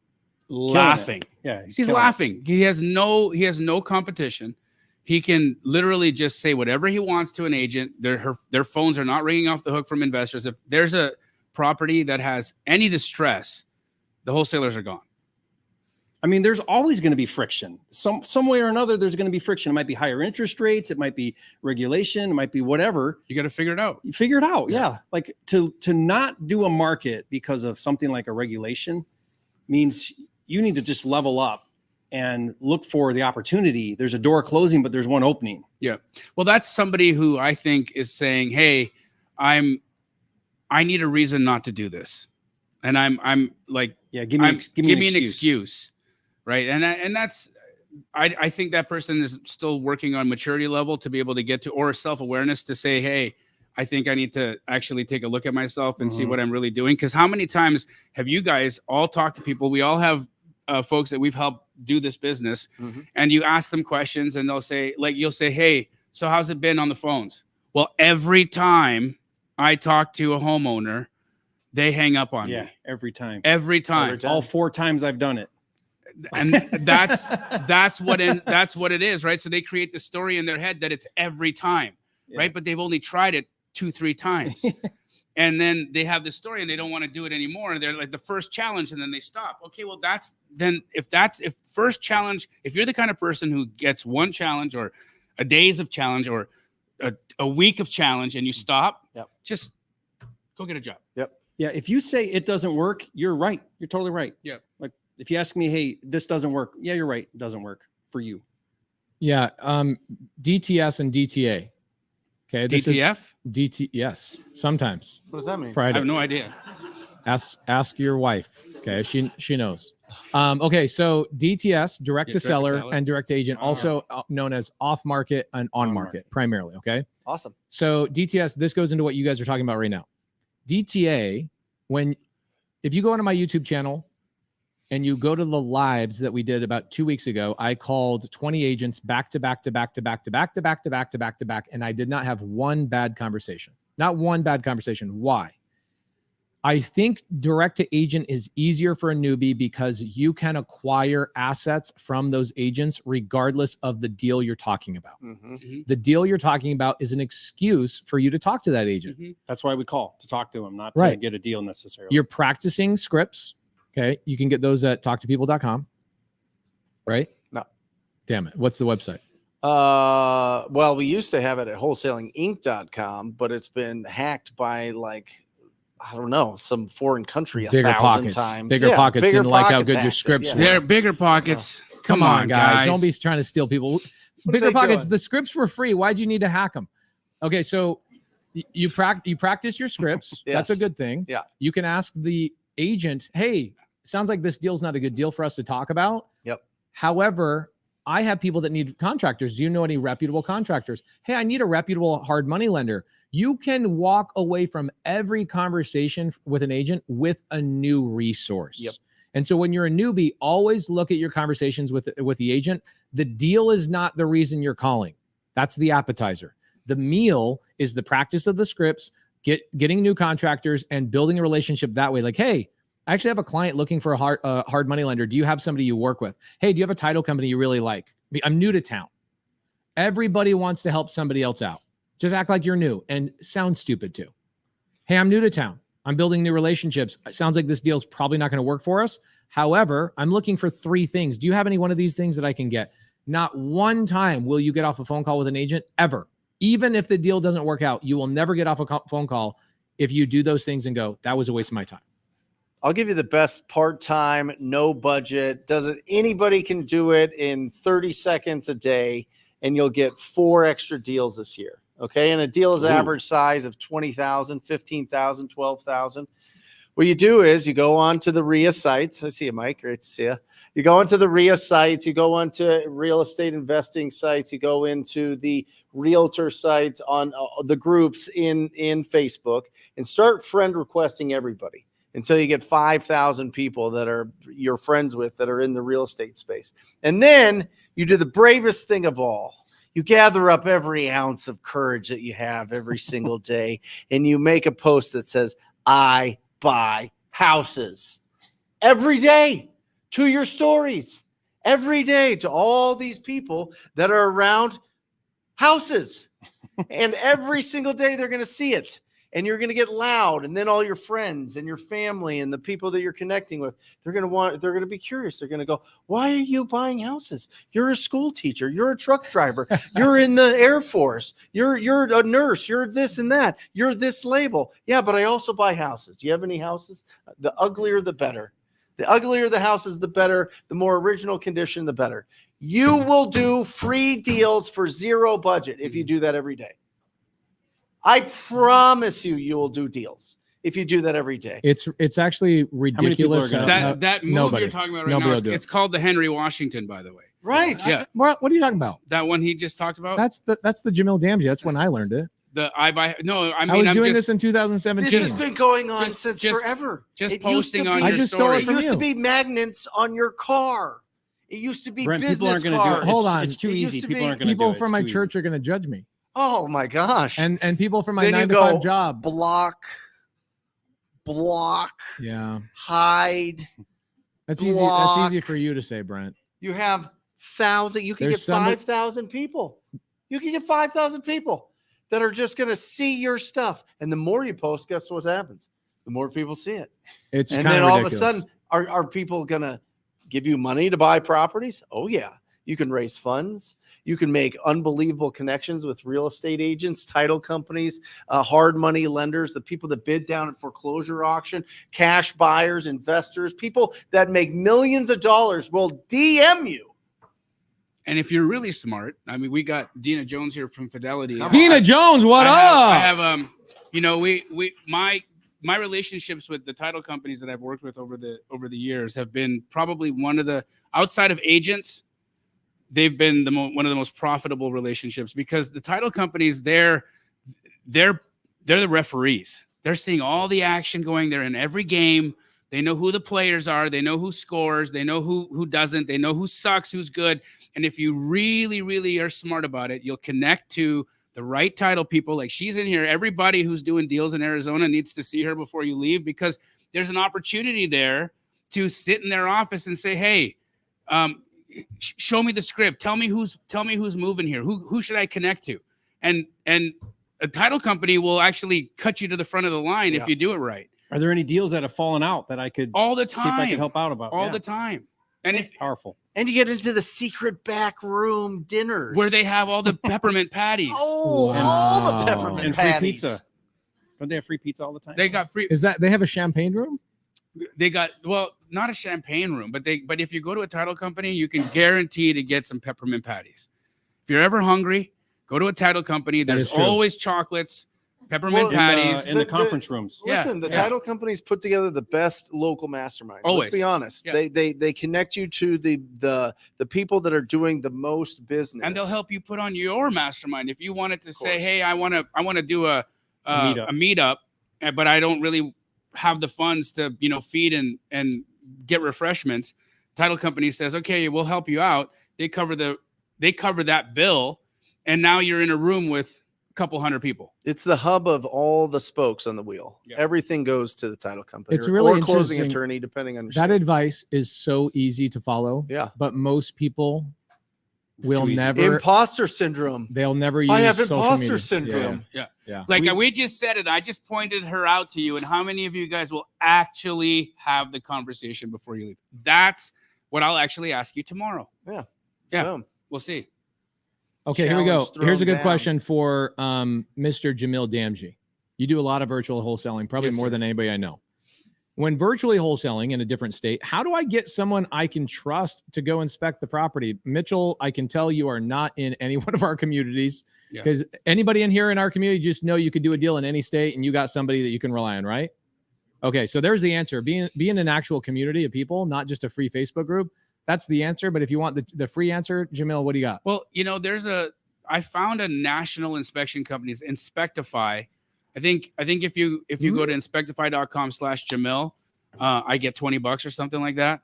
laughing. Yeah, He's laughing. He has no competition. He can literally just say whatever he wants to an agent. Their phones are not ringing off the hook from investors. If there's a property that has any distress, the wholesalers are gone. I mean, there's always going to be friction. Some way or another, there's going to be friction. It might be higher interest rates. It might be regulation. It might be whatever. You got to figure it out. You figure it out. Yeah. Like to not do a market because of something like a regulation means you need to just level up and look for the opportunity. There's a door closing, but there's one opening. Yeah. Well, that's somebody who I think is saying, hey, I need a reason not to do this. And I'm like, Yeah. Give me an excuse. Right. And that's, I think that person is still working on maturity level to be able to get to, or self-awareness to say, hey, I think I need to actually take a look at myself and see what I'm really doing. Because how many times have you guys all talked to people? We all have folks that we've helped do this business, and you ask them questions and they'll say, like, you'll say, hey, so how's it been on the phones? Well, every time I talk to a homeowner, they hang up on me. Every time. Every time. All 4 times I've done it. And that's what it is, right? So they create the story in their head that it's every time, right? But they've only tried it 2-3 times. And then they have this story and they don't want to do it anymore. And they're like the first challenge, and then they stop. Okay, well, if first challenge, if you're the kind of person who gets one challenge or a days of challenge or a week of challenge and you stop, just go get a job. Yeah. If you say it doesn't work, you're right. You're totally right. Yeah. Like if you ask me, hey, this doesn't work. Yeah, you're right. It doesn't work for you. Yeah. DTS and DTA. Okay. DTF? Yes. Sometimes. What does that mean? I Friday. have no idea. Ask your wife. Okay. She knows. Okay. So DTS, direct to seller, and direct to agent, also known as off market and on market primarily. Okay. Awesome. So DTS, this goes into what you guys are talking about right now. DTA, if you go onto my YouTube channel and you go to the lives that we did about 2 weeks ago, I called 20 agents back to back, and I did not have one bad conversation. Not one bad conversation. Why? I think direct to agent is easier for a newbie because you can acquire assets from those agents regardless of the deal you're talking about. Mhm. The deal you're talking about is an excuse for you to talk to that agent. That's why we call to talk to them, not to Right. get a deal necessarily. You're practicing scripts. Okay. You can get those at talktopeople.com. Right? No. Damn it. What's the website? Well, we used to have it at wholesalinginc.com, but it's been hacked by like, I don't know, some foreign country Bigger 1,000 pockets. times. Bigger Yeah, pockets Bigger didn't like how Pockets good your hacked it, scripts yeah. were. They're bigger pockets. Come on, guys. Don't be trying to steal people. What are Bigger they pockets. doing? The scripts were free. Why'd you need to hack them? Okay, so you practice your scripts. That's a Yes. good thing. Yeah. You can ask the agent, hey, sounds like this deal's not a good deal for us to talk about. Yep. However, I have people that need contractors. Do you know any reputable contractors? Hey, I need a reputable hard money lender. You can walk away from every conversation with an agent with a new resource. Yep. And so when you're a newbie, always look at your conversations with the agent. The deal is not the reason you're calling. That's the appetizer. The meal is the practice of the scripts, getting new contractors and building a relationship that way. Like, hey, I actually have a client looking for a hard money lender. Do you have somebody you work with? Hey, do you have a title company you really like? I'm new to town. Everybody wants to help somebody else out. Just act like you're new and sound stupid too. Hey, I'm new to town. I'm building new relationships. It sounds like this deal's probably not going to work for us. However, I'm looking for 3 things. Do you have any one of these things that I can get? Not one time will you get off a phone call with an agent ever. Even if the deal doesn't work out, you will never get off a phone call if you do those things and go, that was a waste of my time. I'll give you the best part-time, no budget. Anybody can do it in 30 seconds a day, and you'll get 4 extra deals this year. Okay. And a deal is average size of 20,000, 15,000, 12,000. What you do is you go on to the RIA sites. I see you, Mike. Great to see you. You go into the RIA sites, you go onto real estate investing sites, you go into the realtor sites on the groups in Facebook, and start friend requesting everybody until you get 5,000 people that are you're friends with that are in the real estate space. And then you do the bravest thing of all. You gather up every ounce of courage that you have every single day, and you make a post that says, I buy houses every day to your stories, every day to all these people that are around houses. And every single day they're going to see it. And you're going to get loud, and then all your friends and your family and the people that you're connecting with, they're going to be curious. They're going to go, why are you buying houses? You're a school teacher. You're a truck driver. You're in the Air Force. You're a nurse. You're this and that. You're this label. Yeah, but I also buy houses. Do you have any houses? The uglier, the better. The uglier the houses, the better. The more original condition, the better. You will do free deals for 0 budget if you do that every day. I promise you will do deals if you do that every day. It's actually ridiculous. people are gonna- That move nobody. you're talking about right Nobody now, will do it's called the Henry Washington, by the way. Right. Yeah. What are you talking about? That one he just talked about. That's the Jamil Damji. That's when I learned it. I was I'm doing just, this in 2017. This has been going on Just- since just- forever. just It used to posting be- on I your just stole it story. It from used to you. be magnets on your car. It used to be Brent, business people aren't going to do cards. it. Hold It's- on. It's too It used easy. to People be- aren't going to do it. People from my It's too church are going to judge me, Oh my gosh. and people from my Then you 9 to 5 go job. block, Yeah, hide. that's easy. Block. That's easy for you to say, Brent. You have 1,000. You can There's get somebody- 5,000 people. You can get 5,000 people that are just going to see your stuff. And the more you post, guess what happens? The more people see it. It's And kind then of all ridiculous. of a sudden, are people going to give you money to buy properties? Oh, yeah. You can raise funds. You can make unbelievable connections with real estate agents, title companies, hard money lenders, the people that bid down at foreclosure auction, cash buyers, investors, people that make millions of dollars will DM you. And if you're really smart, I mean, we got Dina Jones here from Fidelity. Come on. Dina Jones, what I up? have my relationships with the title companies that I've worked with over the years have been probably one of the, outside of agents, they've been one of the most profitable relationships, because the title companies, they're the referees. They're seeing all the action going. They're in every game. They know who the players are. They know who scores. They know who doesn't. They know who sucks, who's good. And if you really, really are smart about it, you'll connect to the right title people. Like she's in here. Everybody who's doing deals in Arizona needs to see her before you leave, because there's an opportunity there to sit in their office and say, hey, show me the script. Tell me who's moving here. Who should I connect to? And a title company will actually cut you to the front of the line if you do it right. Are there any deals that have fallen out that I could All the see if I time. could help out about? All the time. And It's powerful. And you get into the secret back room dinners where they have all the peppermint patties. all Wow. the peppermint And free patties. pizza. Don't they have free pizza all the time? They got free. Is that they have a champagne room? They got, well, not a champagne room, but if you go to a title company, you can guarantee to get some peppermint patties. If you're ever hungry, go to a title company. That There's is true. always chocolates, pepperment Well, patties. in the conference rooms. Listen, the title companies put together the best local masterminds. Always. Let's be honest. Yeah. They connect you to the people that are doing the most business. And they'll help you put on your mastermind. If you wanted to say, course. hey, I want to do a meetup. meetup, but I don't really have the funds to, feed and get refreshments. Title company says, okay, we'll help you out. They cover that bill. And now you're in a room with a couple hundred people. It's the hub of all the spokes on the wheel. Yeah. Everything goes to the title company. It's really or closing interesting. attorney, depending on your That state. advice is so easy to follow, Yeah. but most people It's will too easy. never. Imposter syndrome. They'll never use I have social imposter media. syndrome. Yeah. Like we just said it. I just pointed her out to you. And how many of you guys will actually have the conversation before you leave? That's what I'll actually ask you tomorrow. Yeah. Boom. We'll see. Okay, here we go. Challenge Here's a thrown good down. question for Mr. Jamil Damji. You do a lot of virtual wholesaling, probably Yes, more sir. than anybody I know. When virtually wholesaling in a different state, how do I get someone I can trust to go inspect the property? Mitchell, I can tell you are not in any one of our communities, Yeah. because anybody in here in our community just know you could do a deal in any state and you got somebody that you can rely on, right? Okay, so there's the answer. Being an actual community of people, not just a free Facebook group. That's the answer. But if you want the free answer, Jamil, what do you got? Well, I found a national inspection company, Inspectify. I think if you go to inspectify.com/Jamil, I get $20 or something like that.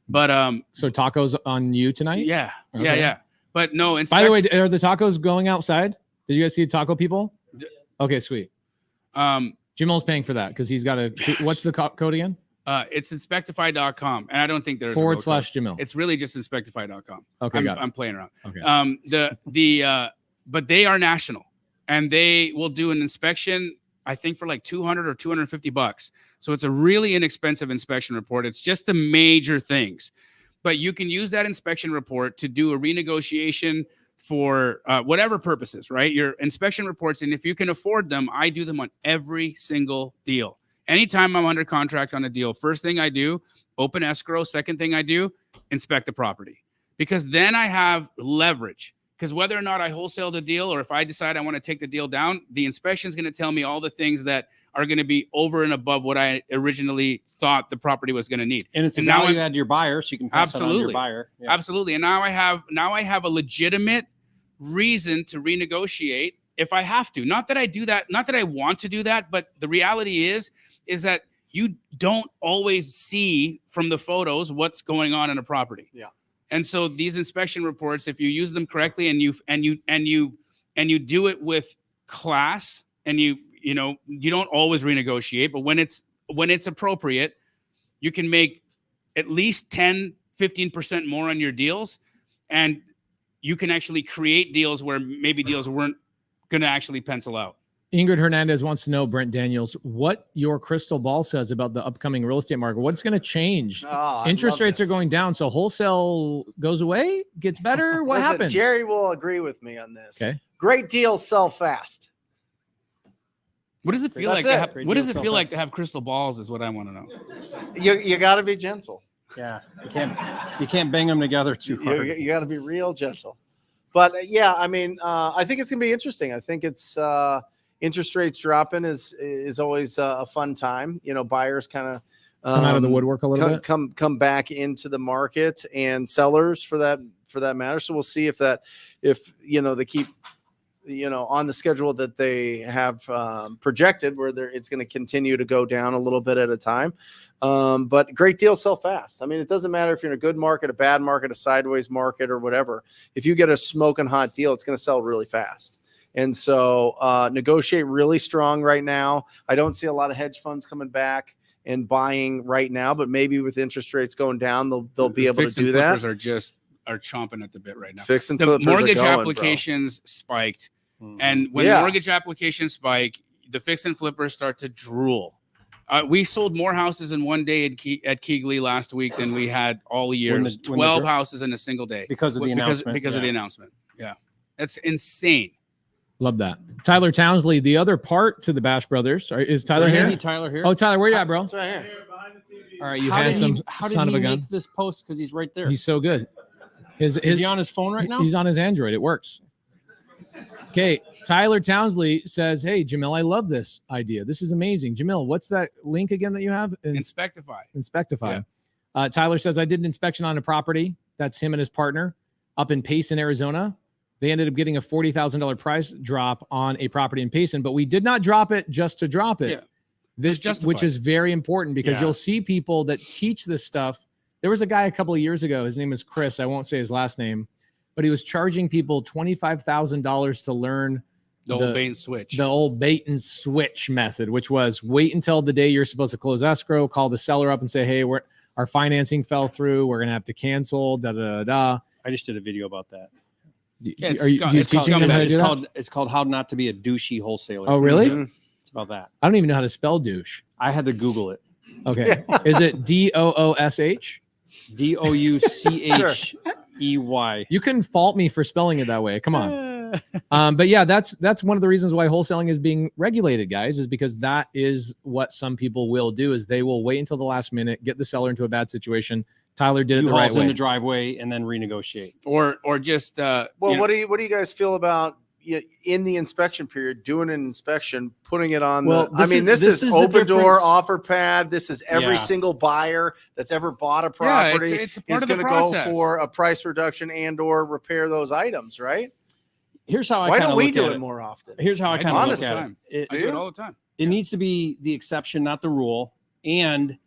But So tacos on you tonight? yeah. Okay. But no, By the way, are the tacos going outside? Did you guys see taco people? Okay, sweet. Jamil's paying for that because he's got a. What's the code again? it's inspectify.com, and I don't think there's a / low code. Jamil. It's really just inspectify.com. Okay, got it. I'm playing around. Okay. But they are national, and they will do an inspection, I think, for like $200 or $250. So it's a really inexpensive inspection report. It's just the major things, but you can use that inspection report to do a renegotiation for whatever purposes, right? Your inspection reports, and if you can afford them, I do them on every single deal. Anytime I'm under contract on a deal, first thing I do, open escrow. Second thing I do, inspect the property, because then I have leverage. Because whether or not I wholesale the deal, or if I decide I want to take the deal down, the inspection is going to tell me all the things that are going to be over and above what I originally thought the property was going to need. And it's a And now value add to your buyer, so you can pass it on to your Absolutely. buyer. Yeah. Absolutely. And now I have a legitimate reason to renegotiate if I have to. Not that I do that, not that I want to do that, but the reality is that you don't always see from the photos what's going on in a property. Yeah. And so these inspection reports, if you use them correctly and you do it with class, and you don't always renegotiate, but when it's appropriate, you can make at least 10-15% more on your deals, and you can actually create deals where maybe deals weren't going to actually pencil out. Ingrid Hernandez wants to know, Brent Daniels, what your crystal ball says about the upcoming real estate market. What's going to change? Interest rates are going down, so wholesale goes away, gets better. What Listen, happens? Jerry will agree with me on this. Okay. Great deals sell fast. What does it feel That's like? it. To have, what does it feel like to have crystal balls? Is what I want to know. You got to be gentle. Yeah, you can't bang them together too hard. You got to be real gentle. But yeah, I mean, I think it's gonna be interesting. I think it's interest rates dropping is always a fun time. Buyers kind of Come out of the woodwork a little bit. come back into the market, and sellers for that matter. So we'll see if they keep on the schedule that they have projected, where it's going to continue to go down a little bit at a time. But great deals sell fast. I mean, it doesn't matter if you're in a good market, a bad market, a sideways market, or whatever. If you get a smoking hot deal, it's going to sell really fast. And so negotiate really strong right now. I don't see a lot of hedge funds coming back and buying right now, but maybe with interest rates going down, they'll be able to Fix and do flippers that. are chomping at the bit right now. Fix and The flippers are mortgage going, bro. applications spiked, Mhm. and when Yeah. mortgage applications spike, the fix and flippers start to drool. We sold more houses in one day at Keighley last week than we had all year. When It was the 12 dr- houses in a single day because of the announcement. because of Yeah. the announcement. Yeah, that's insane. Love that. Tyler Townsley, the other part to the Bash Brothers. Is Tyler Is here? Tyler here. Oh, Tyler, where you at, bro? It's right here. All right, you How did handsome he- how did son of he a gun. make this post? Because he's right there. He's so good. Is he on his phone right now? He's on his Android. It works. Okay, Tyler Townsley says, "Hey, Jamil, I love this idea. This is amazing. Jamil, what's that link again that you have? Inspectify. Inspectify." Tyler says, "I did an inspection on a property. That's him and his partner up in Payson, Arizona. They ended up getting a $40,000 price drop on a property in Payson, but we did not drop it just to drop it. Yeah. This It's justified. which is very important because Yeah. you'll see people that teach this stuff. There was a guy a couple of years ago. His name is Chris. I won't say his last name, but he was charging people $25,000 to learn The old bait and switch. the old bait and switch method, which was wait until the day you're supposed to close escrow, call the seller up and say, hey, our financing fell through. We're going to have to cancel, da, da, da, da. I just did a video about that. Yeah, it's Are you, scum- do you it's teaching them scumbag. how to It's do that? called it's called How Not to Be a Douchey Wholesaler. Oh, really? Mhm. It's about that. I don't even know how to spell douche. I had to Google it. Okay. Is it DOOSH? DOUCHEY. You can fault me for spelling it that way. Come on. But yeah, that's one of the reasons why wholesaling is being regulated, guys, is because that is what some people will do is they will wait until the last minute, get the seller into a bad situation. Tyler did it You the right hauls in way. the driveway and then renegotiate. or just Well, you know, what do you guys feel about in the inspection period doing an inspection, putting it on? Well, I mean, this is the open door difference. offer pad. This is every Yeah. single buyer that's ever bought a Yeah, property it's a part is of the going to go process. for a price reduction and or repair those items, right? Here's how I Why kinda don't we look do at it more often? Here's how I I do kind of all look the at time. it. I do it all the time. It needs to be the exception, not the rule. And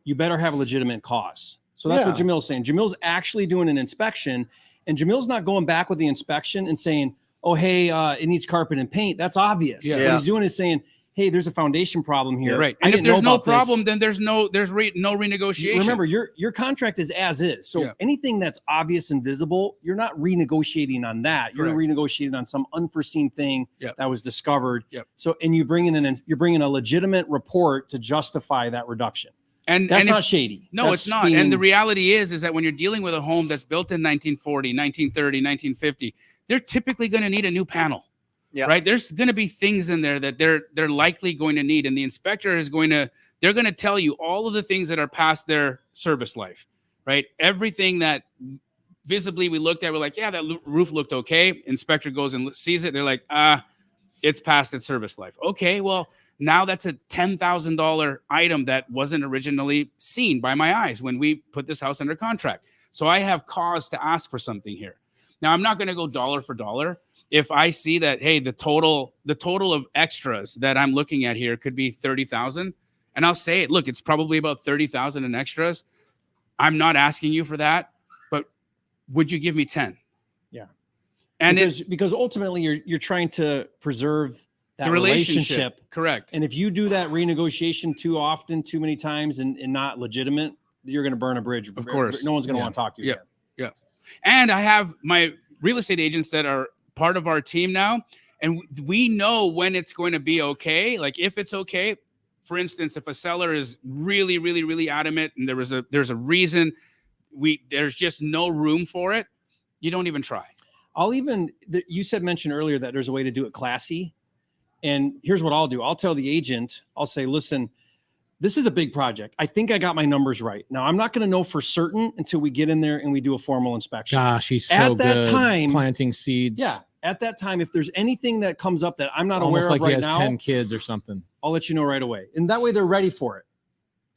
you better have legitimate cause. So that's what Yeah. Jamil's saying. Jamil's actually doing an inspection, and Jamil's not going back with the inspection and saying, oh, hey, it needs carpet and paint. That's obvious. Yeah. What he's doing is saying, hey, there's a foundation problem here. Right. I And if didn't know there's no about this. problem, then there's no renegotiation. Remember, your contract is as is. So Yeah. anything that's obvious and visible, you're not renegotiating on that. You're Correct. renegotiating on some unforeseen thing Yep. that was discovered. Yep. So, and you're bringing a legitimate report to justify that reduction. and That's and not if, shady. no, That's it's not. being- And the reality is that when you're dealing with a home that's built in 1940, 1930, 1950, they're typically going to need a new panel. Yeah. Right. There's going to be things in there that they're likely going to need, and the inspector is they're going to tell you all of the things that are past their service life. Right. Everything that visibly we looked at, we're like, yeah, that roof looked okay. Inspector goes and sees it. They're like, it's past its service life. Okay, well, now that's a $10,000 item that wasn't originally seen by my eyes when we put this house under contract. So I have cause to ask for something here. Now I'm not going to go dollar for dollar. If I see that, hey, the total of extras that I'm looking at here could be 30,000, and I'll say it. Look, it's probably about 30,000 in extras. I'm not asking you for that, but would you give me 10? Yeah. And because ultimately you're trying to preserve that the relationship. correct. And if you do that renegotiation too often, too many times, and not legitimate, you're going to burn a bridge. Of course. No one's going to Yeah. want to talk to you. Yeah. again. And I have my real estate agents that are part of our team now, and we know when it's going to be okay. Like if it's okay, for instance, if a seller is really, really, really adamant and there's a reason there's just no room for it, you don't even try. You mentioned earlier that there's a way to do it classy. And here's what I'll do. I'll tell the agent, I'll say, listen, this is a big project. I think I got my numbers right. Now, I'm not going to know for certain until we get in there and we do a formal inspection. Gosh, he's so At that good time- planting seeds. Yeah. At that time, if there's anything that comes up that I'm not It's aware almost of like right he has now, 10 kids or something. I'll let you know right away. And that way they're ready for it.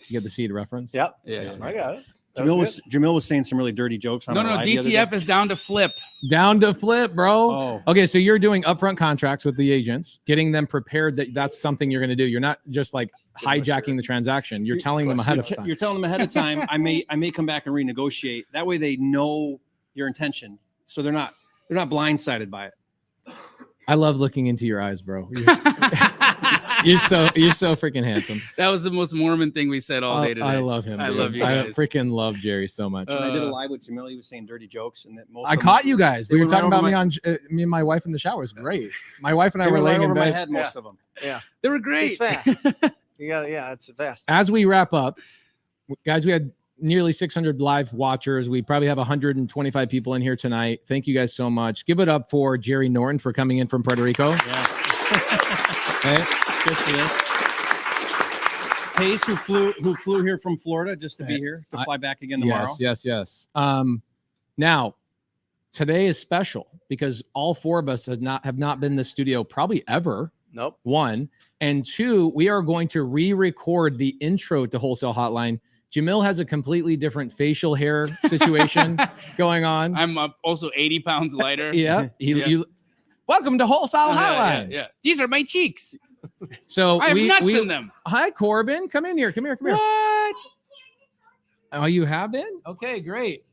You get the seed reference? Yep. Yeah. I got it. That was Jamil was saying some really dirty jokes on No, our no, live the other DTF day. is down to flip. Down to flip, bro. Oh, Okay, so you're doing upfront contracts with the agents, getting them prepared that that's something you're going to do. You're not just like hijacking the transaction. You're telling them ahead of time. You're telling them ahead of time. I may come back and renegotiate. That way they know your intention, so they're not blindsided by it. I love looking into your eyes, bro. You're so freaking handsome. That was the most Mormon thing we said all day today. I love him. I dude. love you I guys. freaking love Jerry so much. I did a live with Jamil. He was saying dirty jokes, and that most. I of them- caught you guys. they We were went right talking about over me on me and my wife in the shower. It was great. My wife and I They were went right laying in over my bed. head. Most of them. They were great. It's fast. It's fast. As we wrap up, guys, we had nearly 600 live watchers. We probably have 125 people in here tonight. Thank you guys so much. Give it up for Jerry Norton for coming in from Puerto Rico. Yeah. Okay. Just for this. Pace, who flew here from Florida just to be here to fly back again tomorrow. Yes. Now, today is special because all four of us have not been in the studio probably ever. Nope. One and two, we are going to re-record the intro to Wholesale Hotline. Jamil has a completely different facial hair situation going on. I'm also 80 pounds lighter. Yeah. Welcome to Wholesale Hotline. Yeah. These are my cheeks. So I have nuts in them. Hi, Corbin. Come in here. What? Oh, you have been? Okay, great.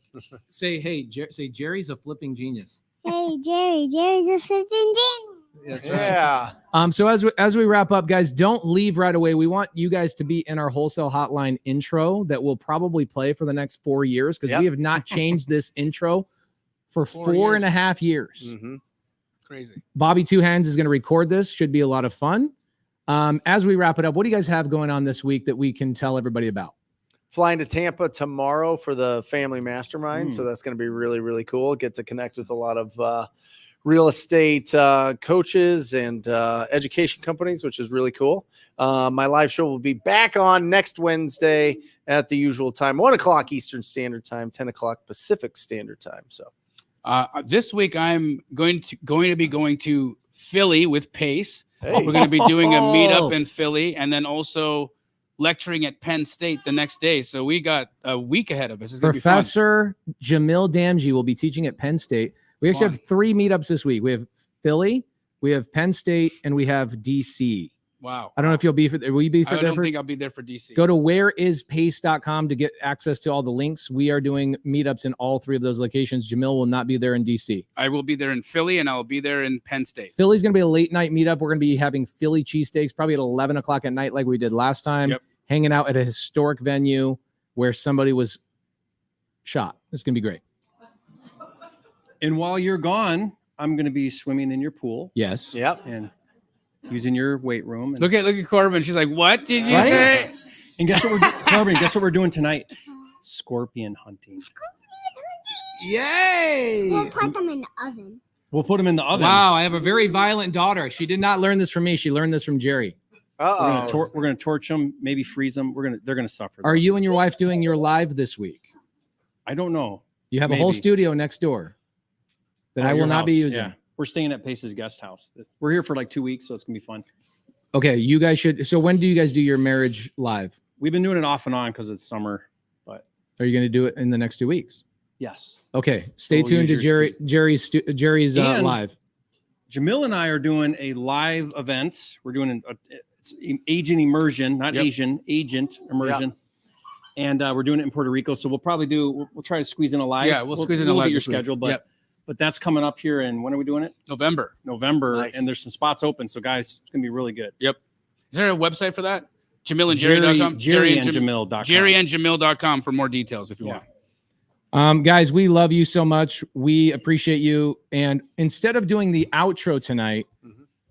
Say, hey, say Jerry's a flipping genius. Hey, Jerry's a flipping genius. That's right. Yeah. So as we wrap up, guys, don't leave right away. We want you guys to be in our Wholesale Hotline intro that will probably play for the next 4 years because we have not changed this intro for 4.5 years. Mm-hmm. Crazy. Bobby Two Hands is going to record this. Should be a lot of fun. As we wrap it up, what do you guys have going on this week that we can tell everybody about? Flying to Tampa tomorrow for the family mastermind. So that's going to be really, really cool. Get to connect with a lot of real estate coaches and education companies, which is really cool. My live show will be back on next Wednesday at the usual time, 1 o'clock Eastern Standard Time, 10 o'clock Pacific Standard Time. So this week I'm going to be going to Philly with Pace. hey. We're going to be doing a meetup in Philly and then also lecturing at Penn State the next day. So we got a week ahead of us. It's going to be fun. Professor Jamil Damji will be teaching at Penn State. We actually have 3 meetups this week. We have Philly, we have Penn State, and we have DC. Wow. I don't know if you'll be for. Will you be for I there? don't think I'll be there for DC. Go to whereispace.com to get access to all the links. We are doing meetups in all 3 of those locations. Jamil will not be there in DC. I will be there in Philly and I'll be there in Penn State. Philly's going to be a late night meetup. We're going to be having Philly cheesesteaks probably at 11 o'clock at night like we did last time. Yep. Hanging out at a historic venue where somebody was shot. It's going to be great. And while you're gone, I'm going to be swimming in your pool Yes. Yep. and using your weight room. And, Look at Corbin. She's like, what did you Right? say? and guess what Corbin, guess what we're doing tonight? Scorpion hunting. Yay. We'll put them in the oven. We'll put them in the oven. Wow. I have a very violent daughter. She did not learn this from me. She learned this from Jerry. Uh-oh. We're gonna torch them, maybe freeze them. They're gonna suffer. Are you and your wife doing your live this week? I don't know. You have a whole Maybe. studio next door that I At will your not be house, using. yeah. We're staying at Pace's guest house. We're here for like 2 weeks, so it's gonna be fun. Okay, you guys should. So when do you guys do your marriage live? We've been doing it off and on because it's summer, but Are you going to do it in the next 2 weeks? yes. Okay, stay We'll tuned to use your Jerry's And- live. Jamil and I are doing a live event. We're doing it's agent immersion, not Yep. Asian, agent immersion. And we're doing it in Puerto Rico. So we'll probably we'll try to squeeze in a live. Yeah, we'll squeeze in a look live at your this week. schedule, but Yep. but that's coming up here. And when are we doing it? November. November. Nice. And there's some spots open. So guys, it's gonna be really good. Is there a website for that? JamilAndJerry.com? JerryandJamil.com. JerryandJamil.com for more details if you Yeah. want. Guys, we love you so much. We appreciate you. And instead of doing the outro tonight,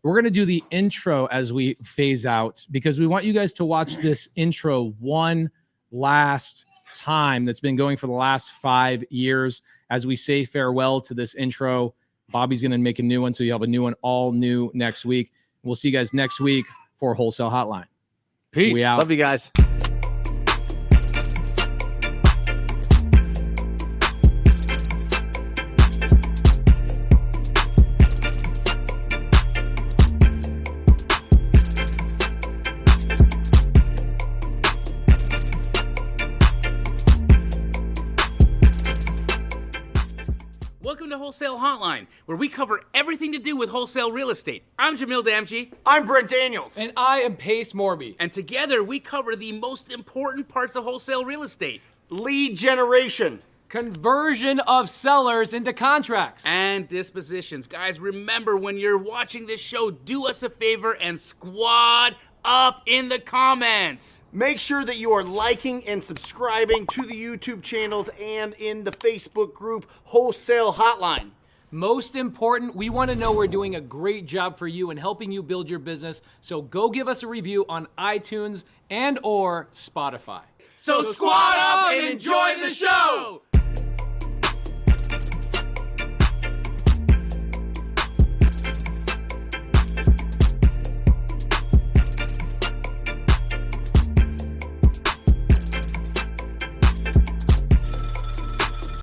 we're going to do the intro as we phase out because we want you guys to watch this intro one last time that's been going for the last 5 years as we say farewell to this intro. Bobby's going to make a new one, so you'll have a new one all new next week. We'll see you guys next week for Wholesale Hotline. Peace. We out. Love you guys. Welcome to Wholesale Hotline, where we cover everything to do with wholesale real estate. I'm Jamil Damji, I'm Brent Daniels. And I am Pace Morby. and together we cover the most important parts of wholesale real estate. Lead generation, conversion of sellers into contracts, and dispositions. Guys, remember when you're watching this show, do us a favor and squad up in the comments. Make sure that you are liking and subscribing to the YouTube channels and in the Facebook group Wholesale Hotline. Most important, we want to know we're doing a great job for you and helping you build your business. So go give us a review on iTunes and or Spotify. So squad up and enjoy